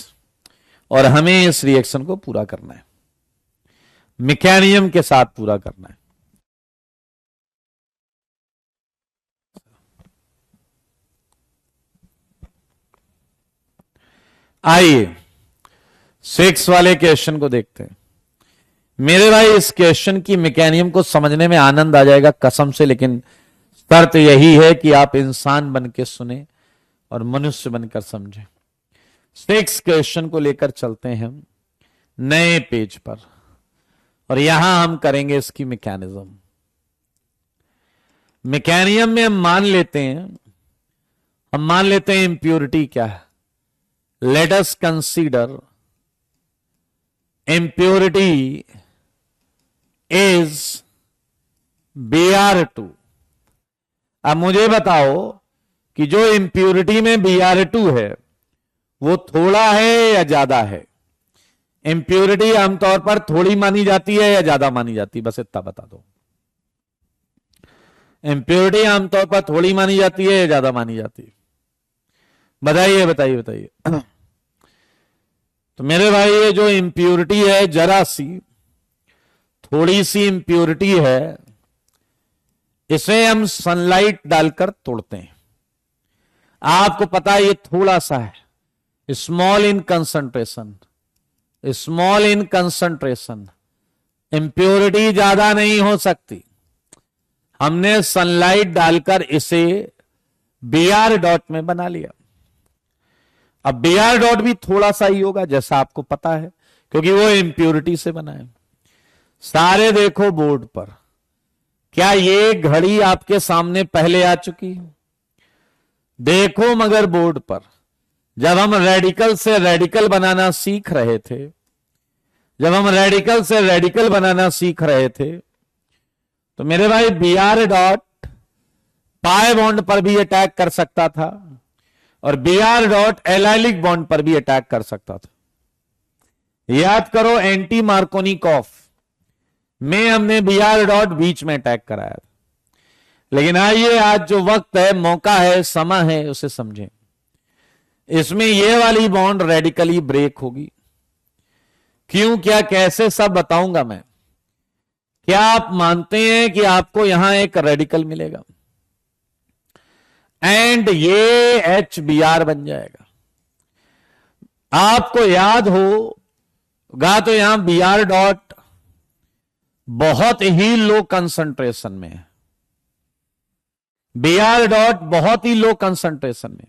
और हमें इस रिएक्शन को पूरा करना है, मैकेनिज्म के साथ पूरा करना है। आइए 6 वाले क्वेश्चन को देखते हैं। मेरे भाई इस क्वेश्चन की मैकेनिज्म को समझने में आनंद आ जाएगा कसम से, लेकिन शर्त यही है कि आप इंसान बन के सुने और मनुष्य बनकर समझें। 6 क्वेश्चन को लेकर चलते हैं हम नए पेज पर और यहां हम करेंगे इसकी मैकेनिज्म। मैकेनिज्म में हम मान लेते हैं इंप्योरिटी क्या है। Let us consider impurity is Br2। अब मुझे बताओ कि जो impurity में Br2 है वो थोड़ा है या ज्यादा है। impurity आमतौर पर थोड़ी मानी जाती है या ज्यादा मानी जाती है, बस इतना बता दो। impurity आमतौर पर थोड़ी मानी जाती है या ज्यादा मानी जाती है, बताइए बताइए बताइए। तो मेरे भाई ये जो इंप्योरिटी है, जरा सी थोड़ी सी इंप्योरिटी है, इसे हम सनलाइट डालकर तोड़ते हैं। आपको पता है ये थोड़ा सा है, small in concentration, small in concentration, impurity ज्यादा नहीं हो सकती। हमने सनलाइट डालकर इसे Br डॉट में बना लिया। अब Br डॉट भी थोड़ा सा ही होगा जैसा आपको पता है, क्योंकि वो इंप्योरिटी से बना है। सारे देखो बोर्ड पर, क्या ये घड़ी आपके सामने पहले आ चुकी है? देखो मगर बोर्ड पर, जब हम रेडिकल से रेडिकल बनाना सीख रहे थे, जब हम रेडिकल से रेडिकल बनाना सीख रहे थे, तो मेरे भाई Br डॉट पाई बॉन्ड पर भी अटैक कर सकता था और Br डॉट एलाइलिक बॉन्ड पर भी अटैक कर सकता था। याद करो एंटी मार्कोनिकॉफ में हमने Br डॉट बीच में अटैक कराया था। लेकिन आइए आज जो वक्त है, मौका है, समय है, उसे समझें। इसमें ये वाली बॉन्ड रेडिकली ब्रेक होगी। क्यों, क्या, कैसे, सब बताऊंगा मैं। क्या आप मानते हैं कि आपको यहां एक रेडिकल मिलेगा एंड ये HBr बन जाएगा? आपको याद होगा तो यहां Br डॉट बहुत ही लो कंसंट्रेशन में है, Br डॉट बहुत ही लो कंसंट्रेशन में।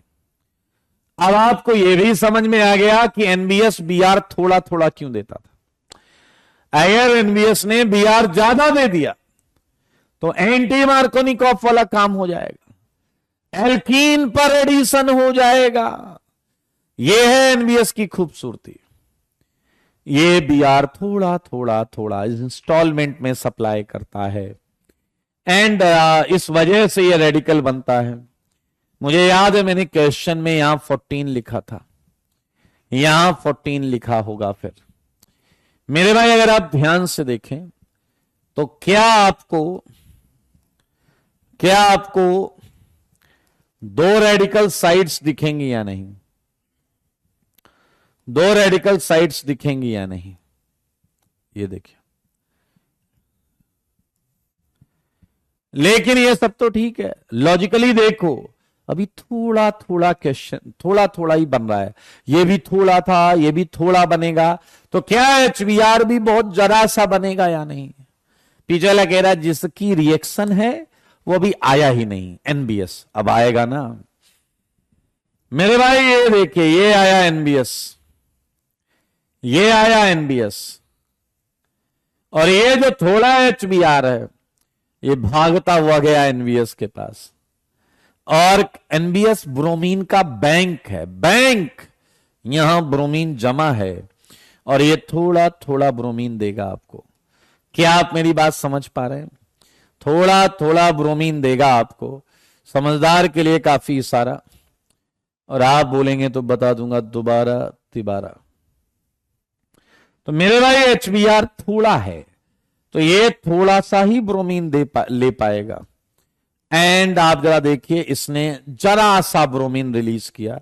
अब आपको यह भी समझ में आ गया कि NBS Br थोड़ा थोड़ा क्यों देता था। अगर NBS ने Br ज्यादा दे दिया तो एंटी मार्कोनिकॉफ वाला काम हो जाएगा, एल्कीन पर एडिशन हो जाएगा। यह है NBS की खूबसूरती। ये Br थोड़ा थोड़ा थोड़ा इंस्टॉलमेंट में सप्लाई करता है एंड इस वजह से ये रेडिकल बनता है। मुझे याद है मैंने क्वेश्चन में यहां 14 लिखा था, यहां 14 लिखा होगा। फिर मेरे भाई अगर आप ध्यान से देखें तो क्या आपको दो रेडिकल साइड्स दिखेंगी या नहीं? दो रेडिकल साइड्स दिखेंगी या नहीं? ये देखिए, लेकिन ये सब तो ठीक है, लॉजिकली देखो अभी थोड़ा थोड़ा क्वेश्चन थोड़ा थोड़ा ही बन रहा है, ये भी थोड़ा था, ये भी थोड़ा बनेगा, तो क्या HBr भी बहुत जरा सा बनेगा या नहीं? पीछे वाला कह रहा है जिसकी रिएक्शन है वो अभी आया ही नहीं, NBS अब आएगा ना मेरे भाई। ये देखिए, ये आया NBS, ये आया NBS, और ये जो थोड़ा HBr है ये भागता हुआ गया NBS के पास, और NBS ब्रोमीन का बैंक है, बैंक यहां ब्रोमीन जमा है, और ये थोड़ा थोड़ा ब्रोमीन देगा आपको। क्या आप मेरी बात समझ पा रहे हैं? थोड़ा थोड़ा ब्रोमीन देगा आपको, समझदार के लिए काफी इशारा, और आप बोलेंगे तो बता दूंगा दोबारा तिबारा। तो मेरे भाई HBr थोड़ा है तो ये थोड़ा सा ही ब्रोमीन ले पाएगा, एंड आप जरा देखिए इसने जरा सा ब्रोमीन रिलीज किया,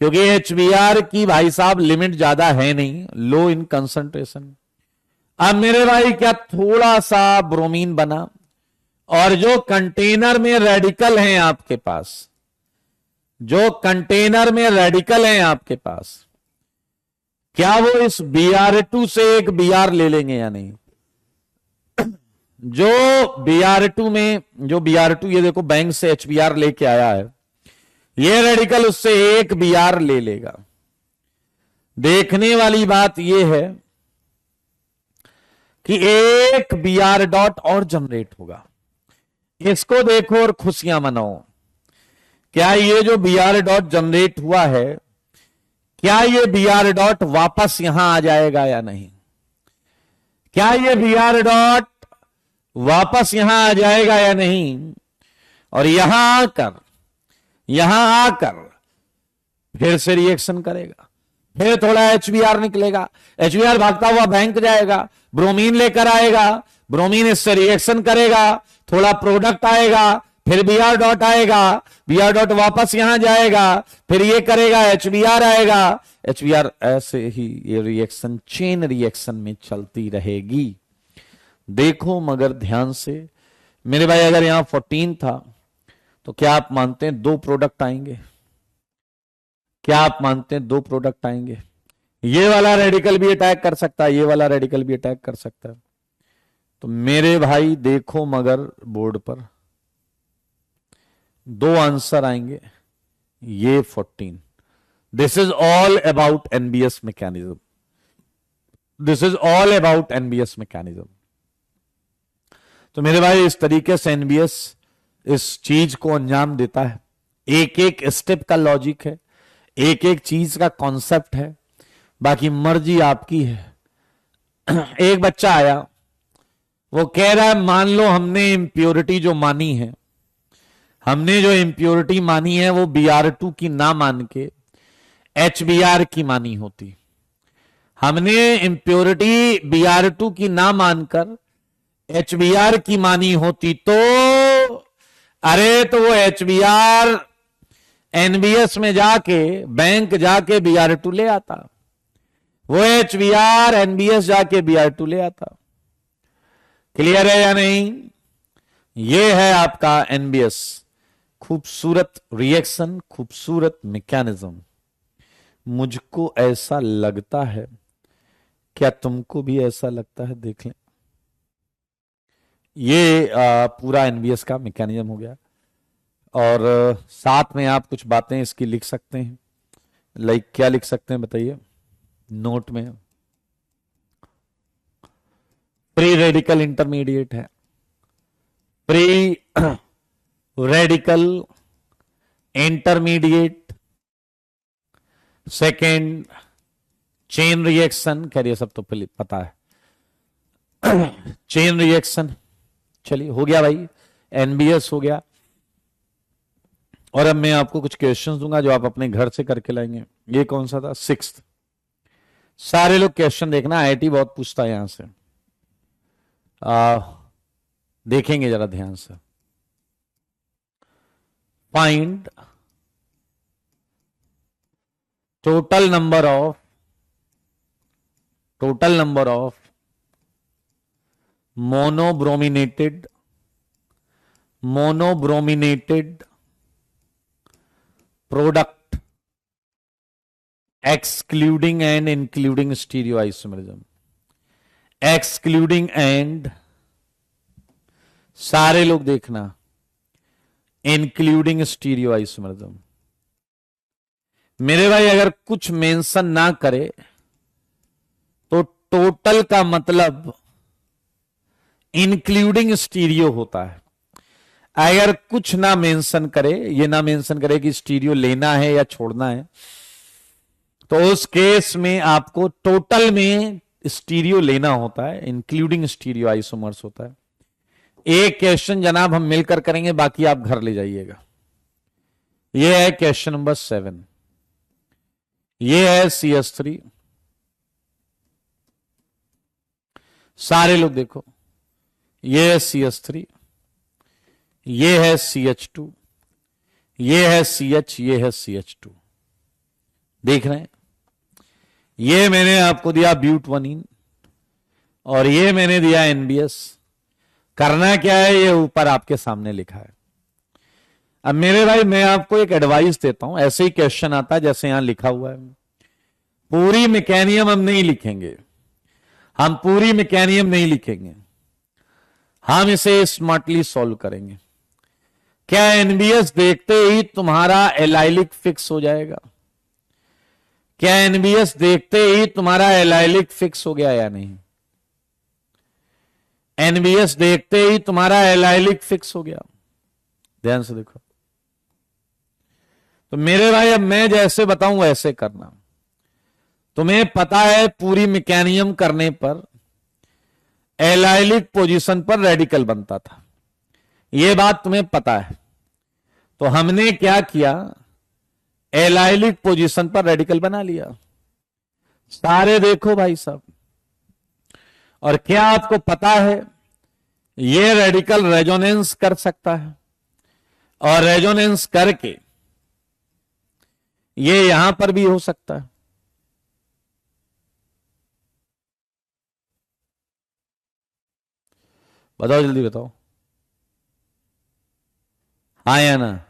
क्योंकि HBr की भाई साहब लिमिट ज्यादा है नहीं, लो इन कंसंट्रेशन। अब मेरे भाई क्या थोड़ा सा ब्रोमीन बना, और जो कंटेनर में रेडिकल हैं आपके पास, जो कंटेनर में रेडिकल हैं आपके पास, क्या वो इस Br2 से एक Br ले लेंगे या नहीं? जो Br2 ये देखो बैंक से HBr लेके आया है, ये रेडिकल उससे एक Br ले लेगा। देखने वाली बात ये है कि एक Br डॉट और जनरेट होगा, इसको देखो और खुशियां मनाओ। क्या ये जो Br डॉट जनरेट हुआ है, क्या ये Br डॉट वापस यहां आ जाएगा या नहीं? क्या ये Br डॉट वापस यहां आ जाएगा या नहीं? और यहां आकर फिर से रिएक्शन करेगा, फिर थोड़ा HBr निकलेगा, HBr भागता हुआ बैंक जाएगा, ब्रोमीन लेकर आएगा, ब्रोमीन इससे रिएक्शन करेगा, थोड़ा प्रोडक्ट आएगा, फिर Br डॉट आएगा, Br डॉट वापस यहां जाएगा, फिर ये करेगा, HBr आएगा, HBr, ऐसे ही ये रिएक्शन चेन रिएक्शन में चलती रहेगी। देखो मगर ध्यान से मेरे भाई, अगर यहां 14 था तो क्या आप मानते हैं दो प्रोडक्ट आएंगे? क्या आप मानते हैं दो प्रोडक्ट आएंगे? ये वाला रेडिकल भी अटैक कर सकता है, ये वाला रेडिकल भी अटैक कर सकता है। तो मेरे भाई देखो मगर बोर्ड पर दो आंसर आएंगे, ये 14। This is all about NBS mechanism, this is all about NBS mechanism. तो मेरे भाई इस तरीके से NBS इस चीज को अंजाम देता है, एक एक स्टेप का लॉजिक है, एक एक चीज का कॉन्सेप्ट है, बाकी मर्जी आपकी है। एक बच्चा आया, वो कह रहा है मान लो हमने इंप्योरिटी जो मानी है, हमने जो इंप्योरिटी मानी है वो Br2 की ना मान के HBr की मानी होती, हमने इंप्योरिटी Br2 की ना मानकर HBr की मानी होती, तो अरे तो वो HBr NBS में जाके बैंक जाके Br2 ले आता, वो HBr NBS जाके Br2 ले आता। क्लियर है या नहीं? ये है आपका NBS, खूबसूरत रिएक्शन, खूबसूरत मैकेनिज्म। मुझको ऐसा लगता है, क्या तुमको भी ऐसा लगता है? देख लें, ये पूरा NBS का मैकेनिज्म हो गया, और साथ में आप कुछ बातें इसकी लिख सकते हैं। लाइक क्या लिख सकते हैं बताइए नोट में? प्री रेडिकल इंटरमीडिएट है, pre radical intermediate, second chain reaction, खैर ये सब तो पता है, चेन रिएक्शन। चलिए हो गया भाई, NBS हो गया, और अब मैं आपको कुछ क्वेश्चंस दूंगा जो आप अपने घर से करके लाएंगे। ये कौन सा था? 6th। सारे लोग क्वेश्चन देखना, आईआईटी बहुत पूछता है यहां से। देखेंगे जरा ध्यान से। Find total number of monobrominated product excluding and including stereoisomerism, excluding and, सारे लोग देखना, including stereoisomerism। मेरे भाई अगर कुछ मेंशन ना करे तो टोटल का मतलब इंक्लूडिंग स्टीरियो होता है। अगर कुछ ना मेंशन करे, ये ना मेंशन करे कि स्टीरियो लेना है या छोड़ना है, तो उस केस में आपको टोटल में स्टीरियो लेना होता है, इंक्लूडिंग स्टीरियो आइसोमर्स होता है। एक क्वेश्चन जनाब हम मिलकर करेंगे, बाकी आप घर ले जाइएगा। यह है क्वेश्चन नंबर 7। यह है CH3। सारे लोग देखो, यह है CH3, यह है CH2, यह है CH, यह है CH2। देख रहे हैं? ये मैंने आपको दिया ब्यूटवनीन और ये मैंने दिया NBS। करना क्या है ये ऊपर आपके सामने लिखा है। अब मेरे भाई मैं आपको एक एडवाइस देता हूं, ऐसे ही क्वेश्चन आता है जैसे यहां लिखा हुआ है। पूरी मैकेनियम हम नहीं लिखेंगे, हम इसे स्मार्टली सॉल्व करेंगे। क्या NBS देखते ही तुम्हारा एलाइलिक फिक्स हो जाएगा? क्या NBS देखते ही तुम्हारा एलाइलिक फिक्स हो गया या नहीं? NBS देखते ही तुम्हारा एलाइलिक फिक्स हो गया? ध्यान से देखो। तो मेरे भाई अब मैं जैसे बताऊं वैसे करना। तुम्हें पता है पूरी मैकेनियम करने पर एलाइलिक पोजीशन पर रेडिकल बनता था, यह बात तुम्हें पता है। तो हमने क्या किया, एलाइलिक पोजीशन पर रेडिकल बना लिया। सारे देखो भाई साहब। और क्या आपको पता है यह रेडिकल रेजोनेंस कर सकता है, और रेजोनेंस करके ये यहां पर भी हो सकता है। बताओ, जल्दी बताओ, हाँ या ना?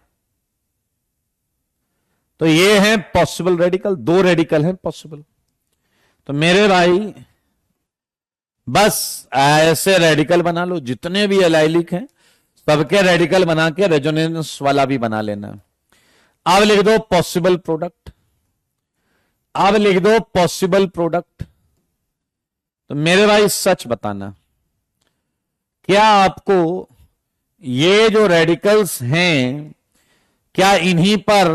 तो ये है पॉसिबल रेडिकल, 2 रेडिकल है पॉसिबल। तो मेरे भाई बस ऐसे रेडिकल बना लो, जितने भी एलाइलिक हैं सबके रेडिकल बना के रेजोनेंस वाला भी बना लेना। अब लिख दो पॉसिबल प्रोडक्ट। तो मेरे भाई सच बताना, क्या आपको ये जो रेडिकल्स हैं क्या इन्हीं पर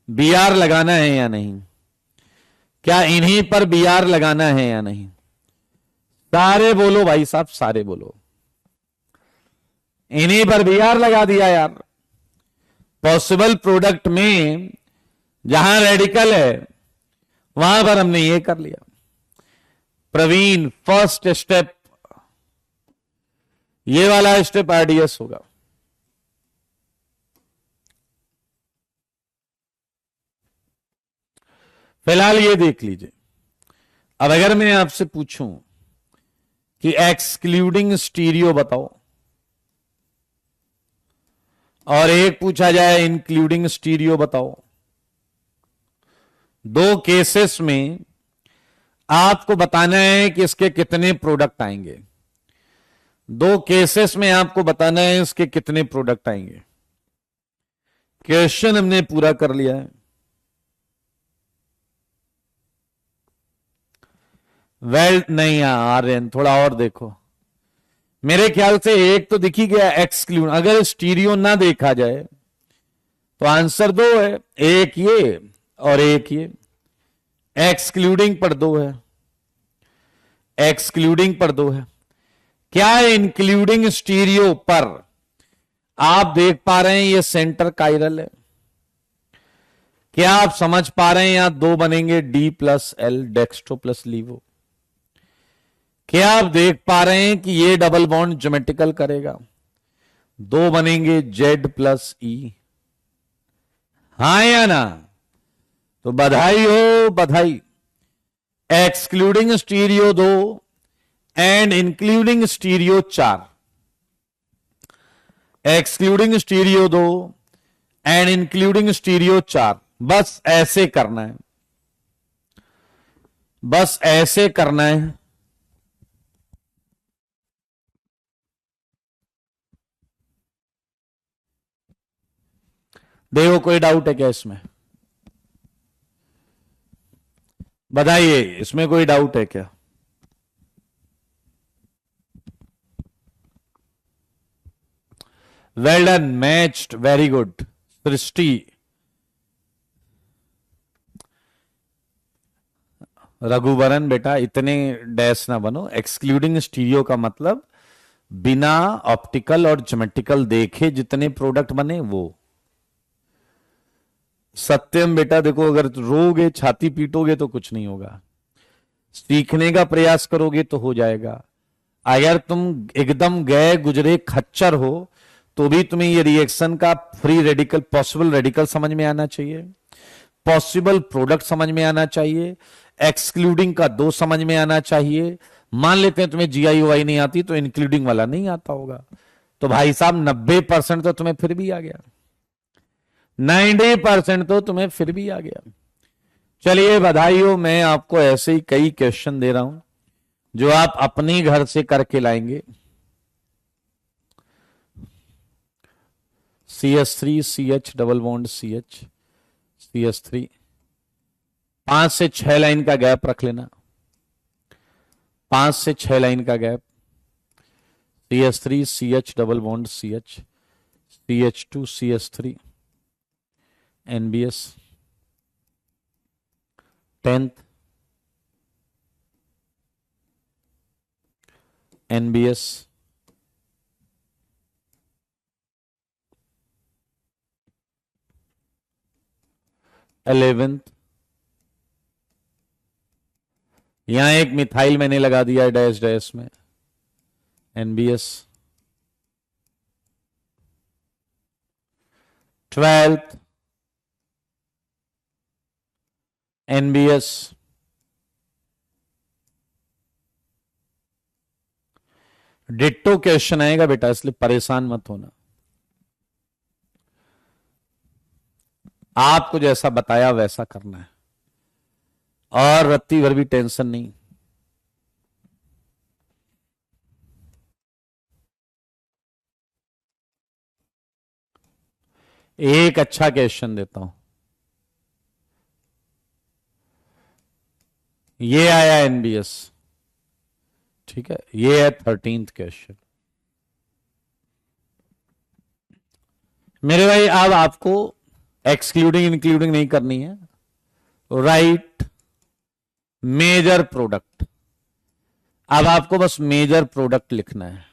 BR लगाना है या नहीं? सारे बोलो भाई साहब, सारे बोलो। इन्हीं पर BR लगा दिया यार। पॉसिबल प्रोडक्ट में जहां रेडिकल है वहां पर हमने ये कर लिया। प्रवीण, फर्स्ट स्टेप, ये वाला स्टेप RDS होगा। फिलहाल ये देख लीजिए। अब अगर मैं आपसे पूछूं कि एक्सक्लूडिंग स्टीरियो बताओ, और एक पूछा जाए इंक्लूडिंग स्टीरियो बताओ, 2 केसेस में आपको बताना है कि इसके कितने प्रोडक्ट आएंगे। 2 केसेस में आपको बताना है इसके कितने प्रोडक्ट आएंगे। क्वेश्चन हमने पूरा कर लिया है। नहीं आ रहे हैं, थोड़ा और देखो। मेरे ख्याल से एक तो दिख ही गया एक्सक्लूड। अगर स्टीरियो ना देखा जाए तो आंसर 2 है, एक ये और एक ये। एक्सक्लूडिंग पर 2 है, क्या इंक्लूडिंग स्टीरियो पर आप देख पा रहे हैं ये सेंटर कायरल है। क्या आप समझ पा रहे हैं यहां दो बनेंगे D plus L, dextro plus levo. क्या आप देख पा रहे हैं कि ये डबल बॉन्ड ज्योमेट्रिकल करेगा, दो बनेंगे जेड प्लस ई। हाँ या ना? तो बधाई हो बधाई। Excluding stereo 2 and including stereo 4, excluding stereo 2 and including stereo 4। बस ऐसे करना है, बस ऐसे करना है। देखो कोई डाउट है क्या इसमें? बताइए, इसमें कोई डाउट है क्या? Well done, matched, very good Srishti. Raghuvaran बेटा इतने डैश ना बनो। एक्सक्लूडिंग स्टीरियो का मतलब बिना ऑप्टिकल और ज्योमेट्रिकल देखे जितने प्रोडक्ट बने वो। सत्यम बेटा देखो, अगर रोगे छाती पीटोगे तो कुछ नहीं होगा, सीखने का प्रयास करोगे तो हो जाएगा। अगर तुम एकदम गए गुजरे खच्चर हो तो भी तुम्हें ये रिएक्शन का फ्री रेडिकल, पॉसिबल रेडिकल समझ में आना चाहिए, पॉसिबल प्रोडक्ट समझ में आना चाहिए, एक्सक्लूडिंग का दो समझ में आना चाहिए। मान लेते हैं तुम्हें GIOI नहीं आती तो इंक्लूडिंग वाला नहीं आता होगा, तो भाई साहब 90% तो तुम्हें फिर भी आ गया, 90% तो तुम्हें फिर भी आ गया। चलिए बधाई हो। मैं आपको ऐसे ही कई क्वेश्चन दे रहा हूं जो आप अपने घर से करके लाएंगे। CH3 CH double bond CH CH3, 5 से 6 लाइन का गैप रख लेना, 5 से 6 लाइन का gap. CH3 CH double bond CH CH2 CH3 NBS 10th NBS 11th। यहां एक मिथाइल मैंने लगा दिया है डैश डैश में, NBS 12th NBS ditto question आएगा बेटा, इसलिए परेशान मत होना। आपको जैसा बताया वैसा करना है और रत्ती भर भी टेंशन नहीं। एक अच्छा क्वेश्चन देता हूं, ये आया NBS, ठीक है, ये है 13th क्वेश्चन। मेरे भाई अब आपको एक्सक्लूडिंग इंक्लूडिंग नहीं करनी है, राइट मेजर प्रोडक्ट। अब आपको बस मेजर प्रोडक्ट लिखना है,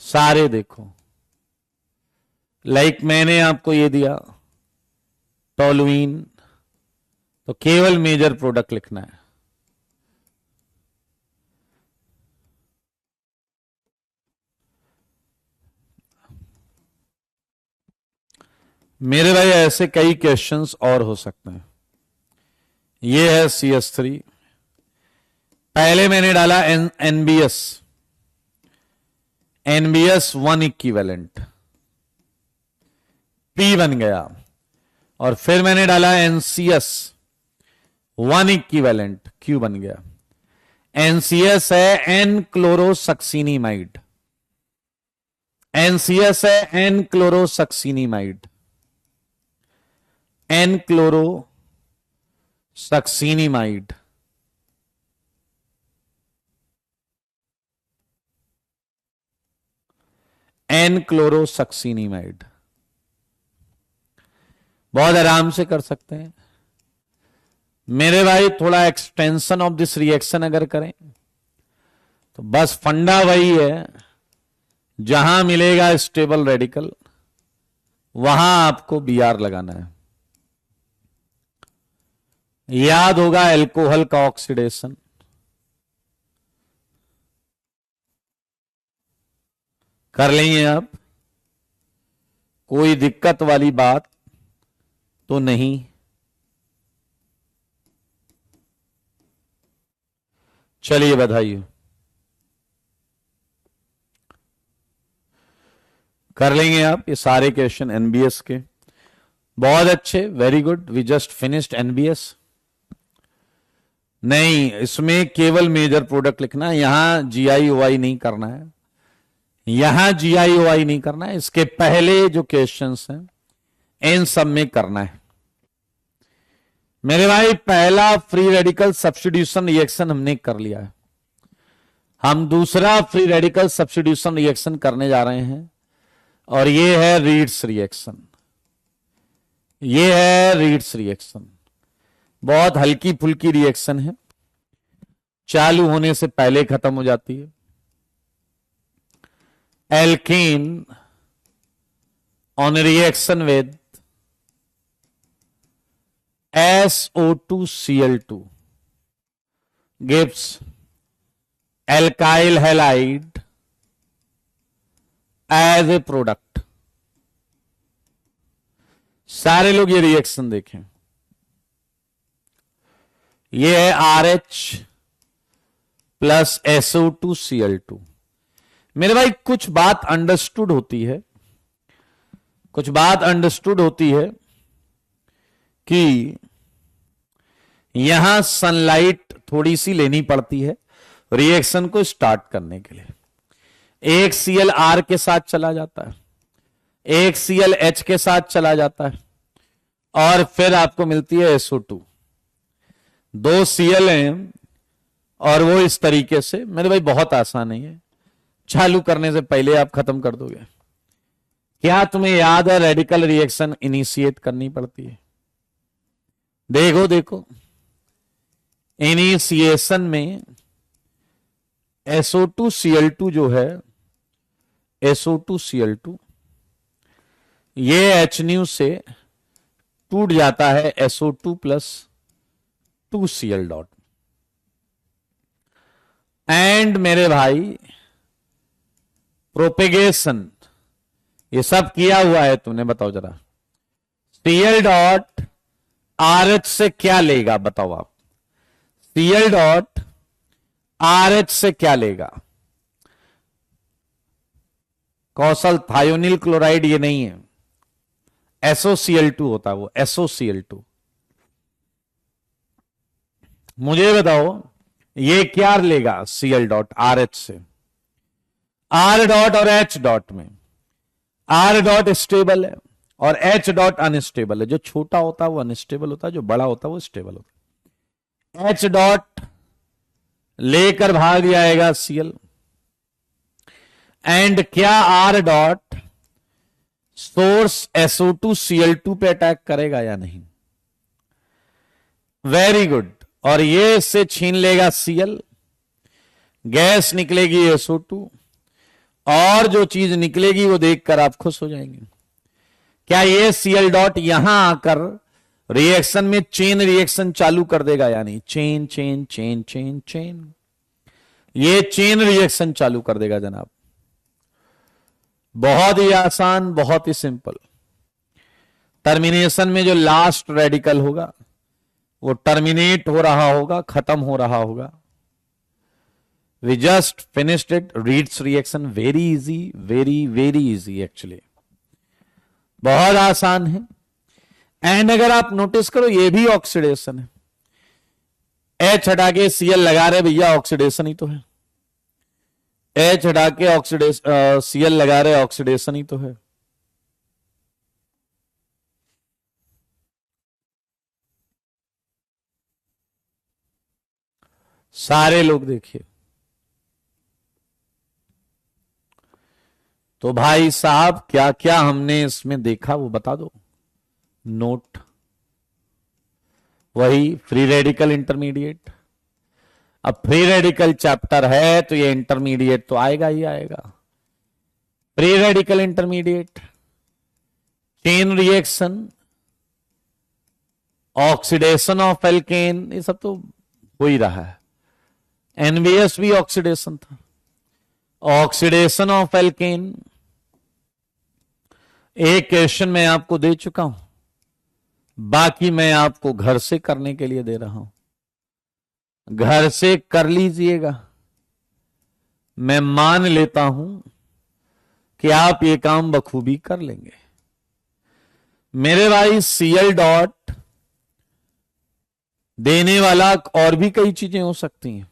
सारे देखो। लाइक मैंने आपको ये दिया टोलुइन, तो केवल मेजर प्रोडक्ट लिखना है। मेरे भाई ऐसे कई क्वेश्चंस और हो सकते हैं। ये है CH3, पहले मैंने डाला NBS 1 इक्विवेलेंट, P बन गया, और फिर मैंने डाला NCS 1 इक्विवेलेंट, Q बन गया। NCS है N क्लोरोसक्सीनिमाइड, NCS है N क्लोरोसक्सीनिमाइड, N क्लोरोसक्सीनिमाइड। N क्लोरोसक्सीनिमाइड बहुत आराम से कर सकते हैं मेरे भाई। थोड़ा एक्सटेंशन ऑफ दिस रिएक्शन अगर करें तो बस फंडा वही है, जहां मिलेगा स्टेबल रेडिकल वहां आपको Br लगाना है। याद होगा एल्कोहल का ऑक्सीडेशन, कर लेंगे आप, कोई दिक्कत वाली बात तो नहीं। चलिए बधाई, कर लेंगे आप ये सारे क्वेश्चन एनबीएस के। बहुत अच्छे, very good, we just finished NBS. नहीं, इसमें केवल मेजर प्रोडक्ट लिखना है, यहां जीआईओआई नहीं करना है, यहां जीआईओआई नहीं करना है। इसके पहले जो क्वेश्चंस हैं इन सब में करना है मेरे भाई। पहला फ्री रेडिकल सब्स्टिट्यूशन रिएक्शन हमने कर लिया है, हम दूसरा फ्री रेडिकल सब्स्टिट्यूशन रिएक्शन करने जा रहे हैं और ये है रीड्स रिएक्शन। ये है रीड्स रिएक्शन, बहुत हल्की फुल्की रिएक्शन है, चालू होने से पहले खत्म हो जाती है। Alkene on reaction with SO2Cl2 gives alkyl halide as a product। सारे लोग ये रिएक्शन देखें, ये है RH प्लस SO2Cl2। मेरे भाई कुछ बात अंडरस्टूड होती है, कुछ बात अंडरस्टूड होती है कि यहां सनलाइट थोड़ी सी लेनी पड़ती है रिएक्शन को स्टार्ट करने के लिए। एक Cl के साथ चला जाता है, एक ClH के साथ चला जाता है और फिर आपको मिलती है SO2। दो Cl हैं और वो इस तरीके से। मेरे भाई बहुत आसान है, चालू करने से पहले आप खत्म कर दोगे। क्या तुम्हें याद है रेडिकल रिएक्शन इनिशिएट करनी पड़ती है? देखो देखो, इनिशिएशन में SO2Cl2 जो है, SO2Cl2 ये HNu से टूट जाता है SO2 plus 2Cl dot. And मेरे भाई प्रोपेगेशन ये सब किया हुआ है तुमने, बताओ जरा Cl डॉट RH से क्या लेगा? बताओ आप, Cl डॉट RH से क्या लेगा? कौशल, थायोनिल क्लोराइड ये नहीं है, SOCl2 होता है वो, SOCl2। मुझे बताओ ये क्या लेगा Cl डॉट RH से? R डॉट और H डॉट में R डॉट स्टेबल है और H डॉट अनस्टेबल है। जो छोटा होता है वो अनस्टेबल होता है, जो बड़ा होता है वो स्टेबल होता है। H डॉट लेकर भाग जाएगा Cl एंड क्या R डॉट सोर्स SO2Cl2 पे अटैक करेगा या नहीं? Very good. और ये इससे छीन लेगा Cl, गैस निकलेगी SO2 और जो चीज निकलेगी वो देखकर आप खुश हो जाएंगे। क्या ये Cl डॉट यहां आकर रिएक्शन में चेन रिएक्शन चालू कर देगा या नहीं? Chain chain chain chain chain, ये चेन रिएक्शन चालू कर देगा जनाब। बहुत ही आसान, बहुत ही सिंपल। टर्मिनेशन में जो लास्ट रेडिकल होगा वो टर्मिनेट हो रहा होगा, खत्म हो रहा होगा। We just finished it. Reeds reaction very easy, very easy actually. बहुत आसान है। एंड अगर आप नोटिस करो ये भी ऑक्सीडेशन है। H हटा के Cl लगा रहे भैया, ऑक्सीडेशन ही तो है। H हटा के ऑक्सीडेशन Cl लगा रहे, ऑक्सीडेशन ही तो है। सारे लोग देखिए। तो भाई साहब क्या क्या हमने इसमें देखा वो बता दो। नोट वही फ्री रेडिकल इंटरमीडिएट। अब फ्री रेडिकल चैप्टर है तो ये इंटरमीडिएट तो आएगा ही आएगा। Pre radical intermediate, chain reaction, oxidation of alkene, ये सब तो हो ही रहा है। एनबीएस भी ऑक्सीडेशन था। ऑक्सीडेशन ऑफ एल्केन एक क्वेश्चन मैं आपको दे चुका हूं, बाकी मैं आपको घर से करने के लिए दे रहा हूं, घर से कर लीजिएगा। मैं मान लेता हूं कि आप ये काम बखूबी कर लेंगे। मेरे भाई Cl डॉट देने वाला और भी कई चीजें हो सकती हैं।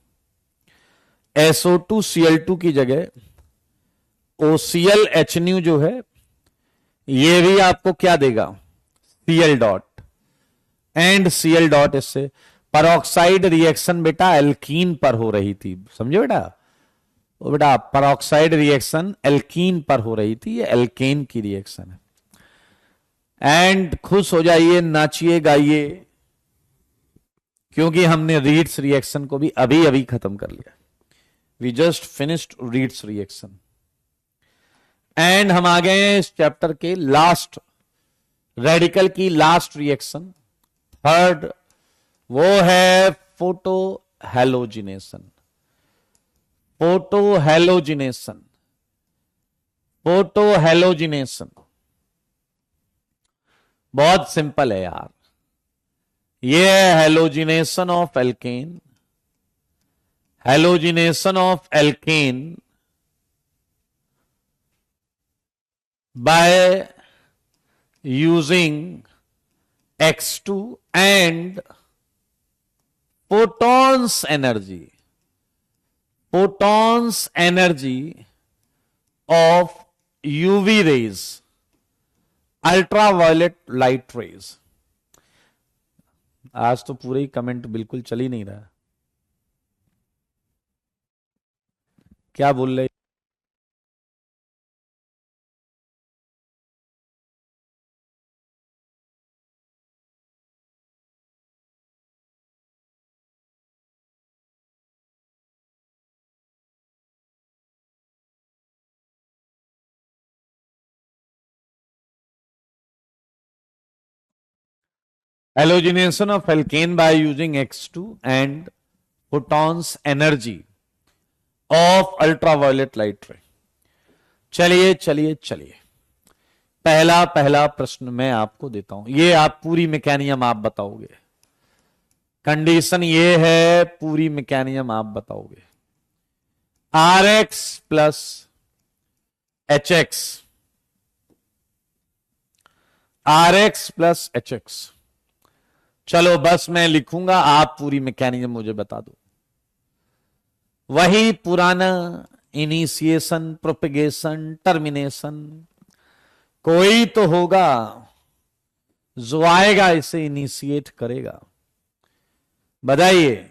SO2Cl2 की जगह OClHNu जो है, ये भी आपको क्या देगा, Cl dot, and Cl dot इससे परऑक्साइड रिएक्शन बेटा एल्कीन पर हो रही थी, समझे बेटा? वो बेटा परऑक्साइड रिएक्शन एल्कीन पर हो रही थी, ये एल्केन की रिएक्शन है। एंड खुश हो जाइए, नाचिए गाइए, क्योंकि हमने रीड्स रिएक्शन को भी अभी अभी खत्म कर लिया। We just finished Reed's reaction and हम आ गए हैं इस चैप्टर के लास्ट रेडिकल की लास्ट रिएक्शन, थर्ड, वो है photo halogenation. Photo halogenation, photo halogenation बहुत सिंपल है यार। ये है halogenation of alkane, halogenation of alkane by using X2 and photons energy, photons energy of UV rays, ultraviolet light rays। आज तो पूरे ही कमेंट बिल्कुल चल ही नहीं रहा, क्या बोल रहे? Halogenation of alkane by using X2 and photons energy of ultraviolet light ray। चलिए चलिए चलिए, पहला पहला प्रश्न मैं आपको देता हूं, ये आप पूरी मैकेनिज्म आप बताओगे। कंडीशन ये है, पूरी मैकेनिज्म आप बताओगे। Rx plus HX, Rx plus HX, चलो बस मैं लिखूंगा, आप पूरी मैकेनिज्म मुझे बता दो। वही पुराना इनिशिएशन, प्रोपेगेशन, टर्मिनेशन, कोई तो होगा जो आएगा इसे इनिशिएट करेगा। बताइए,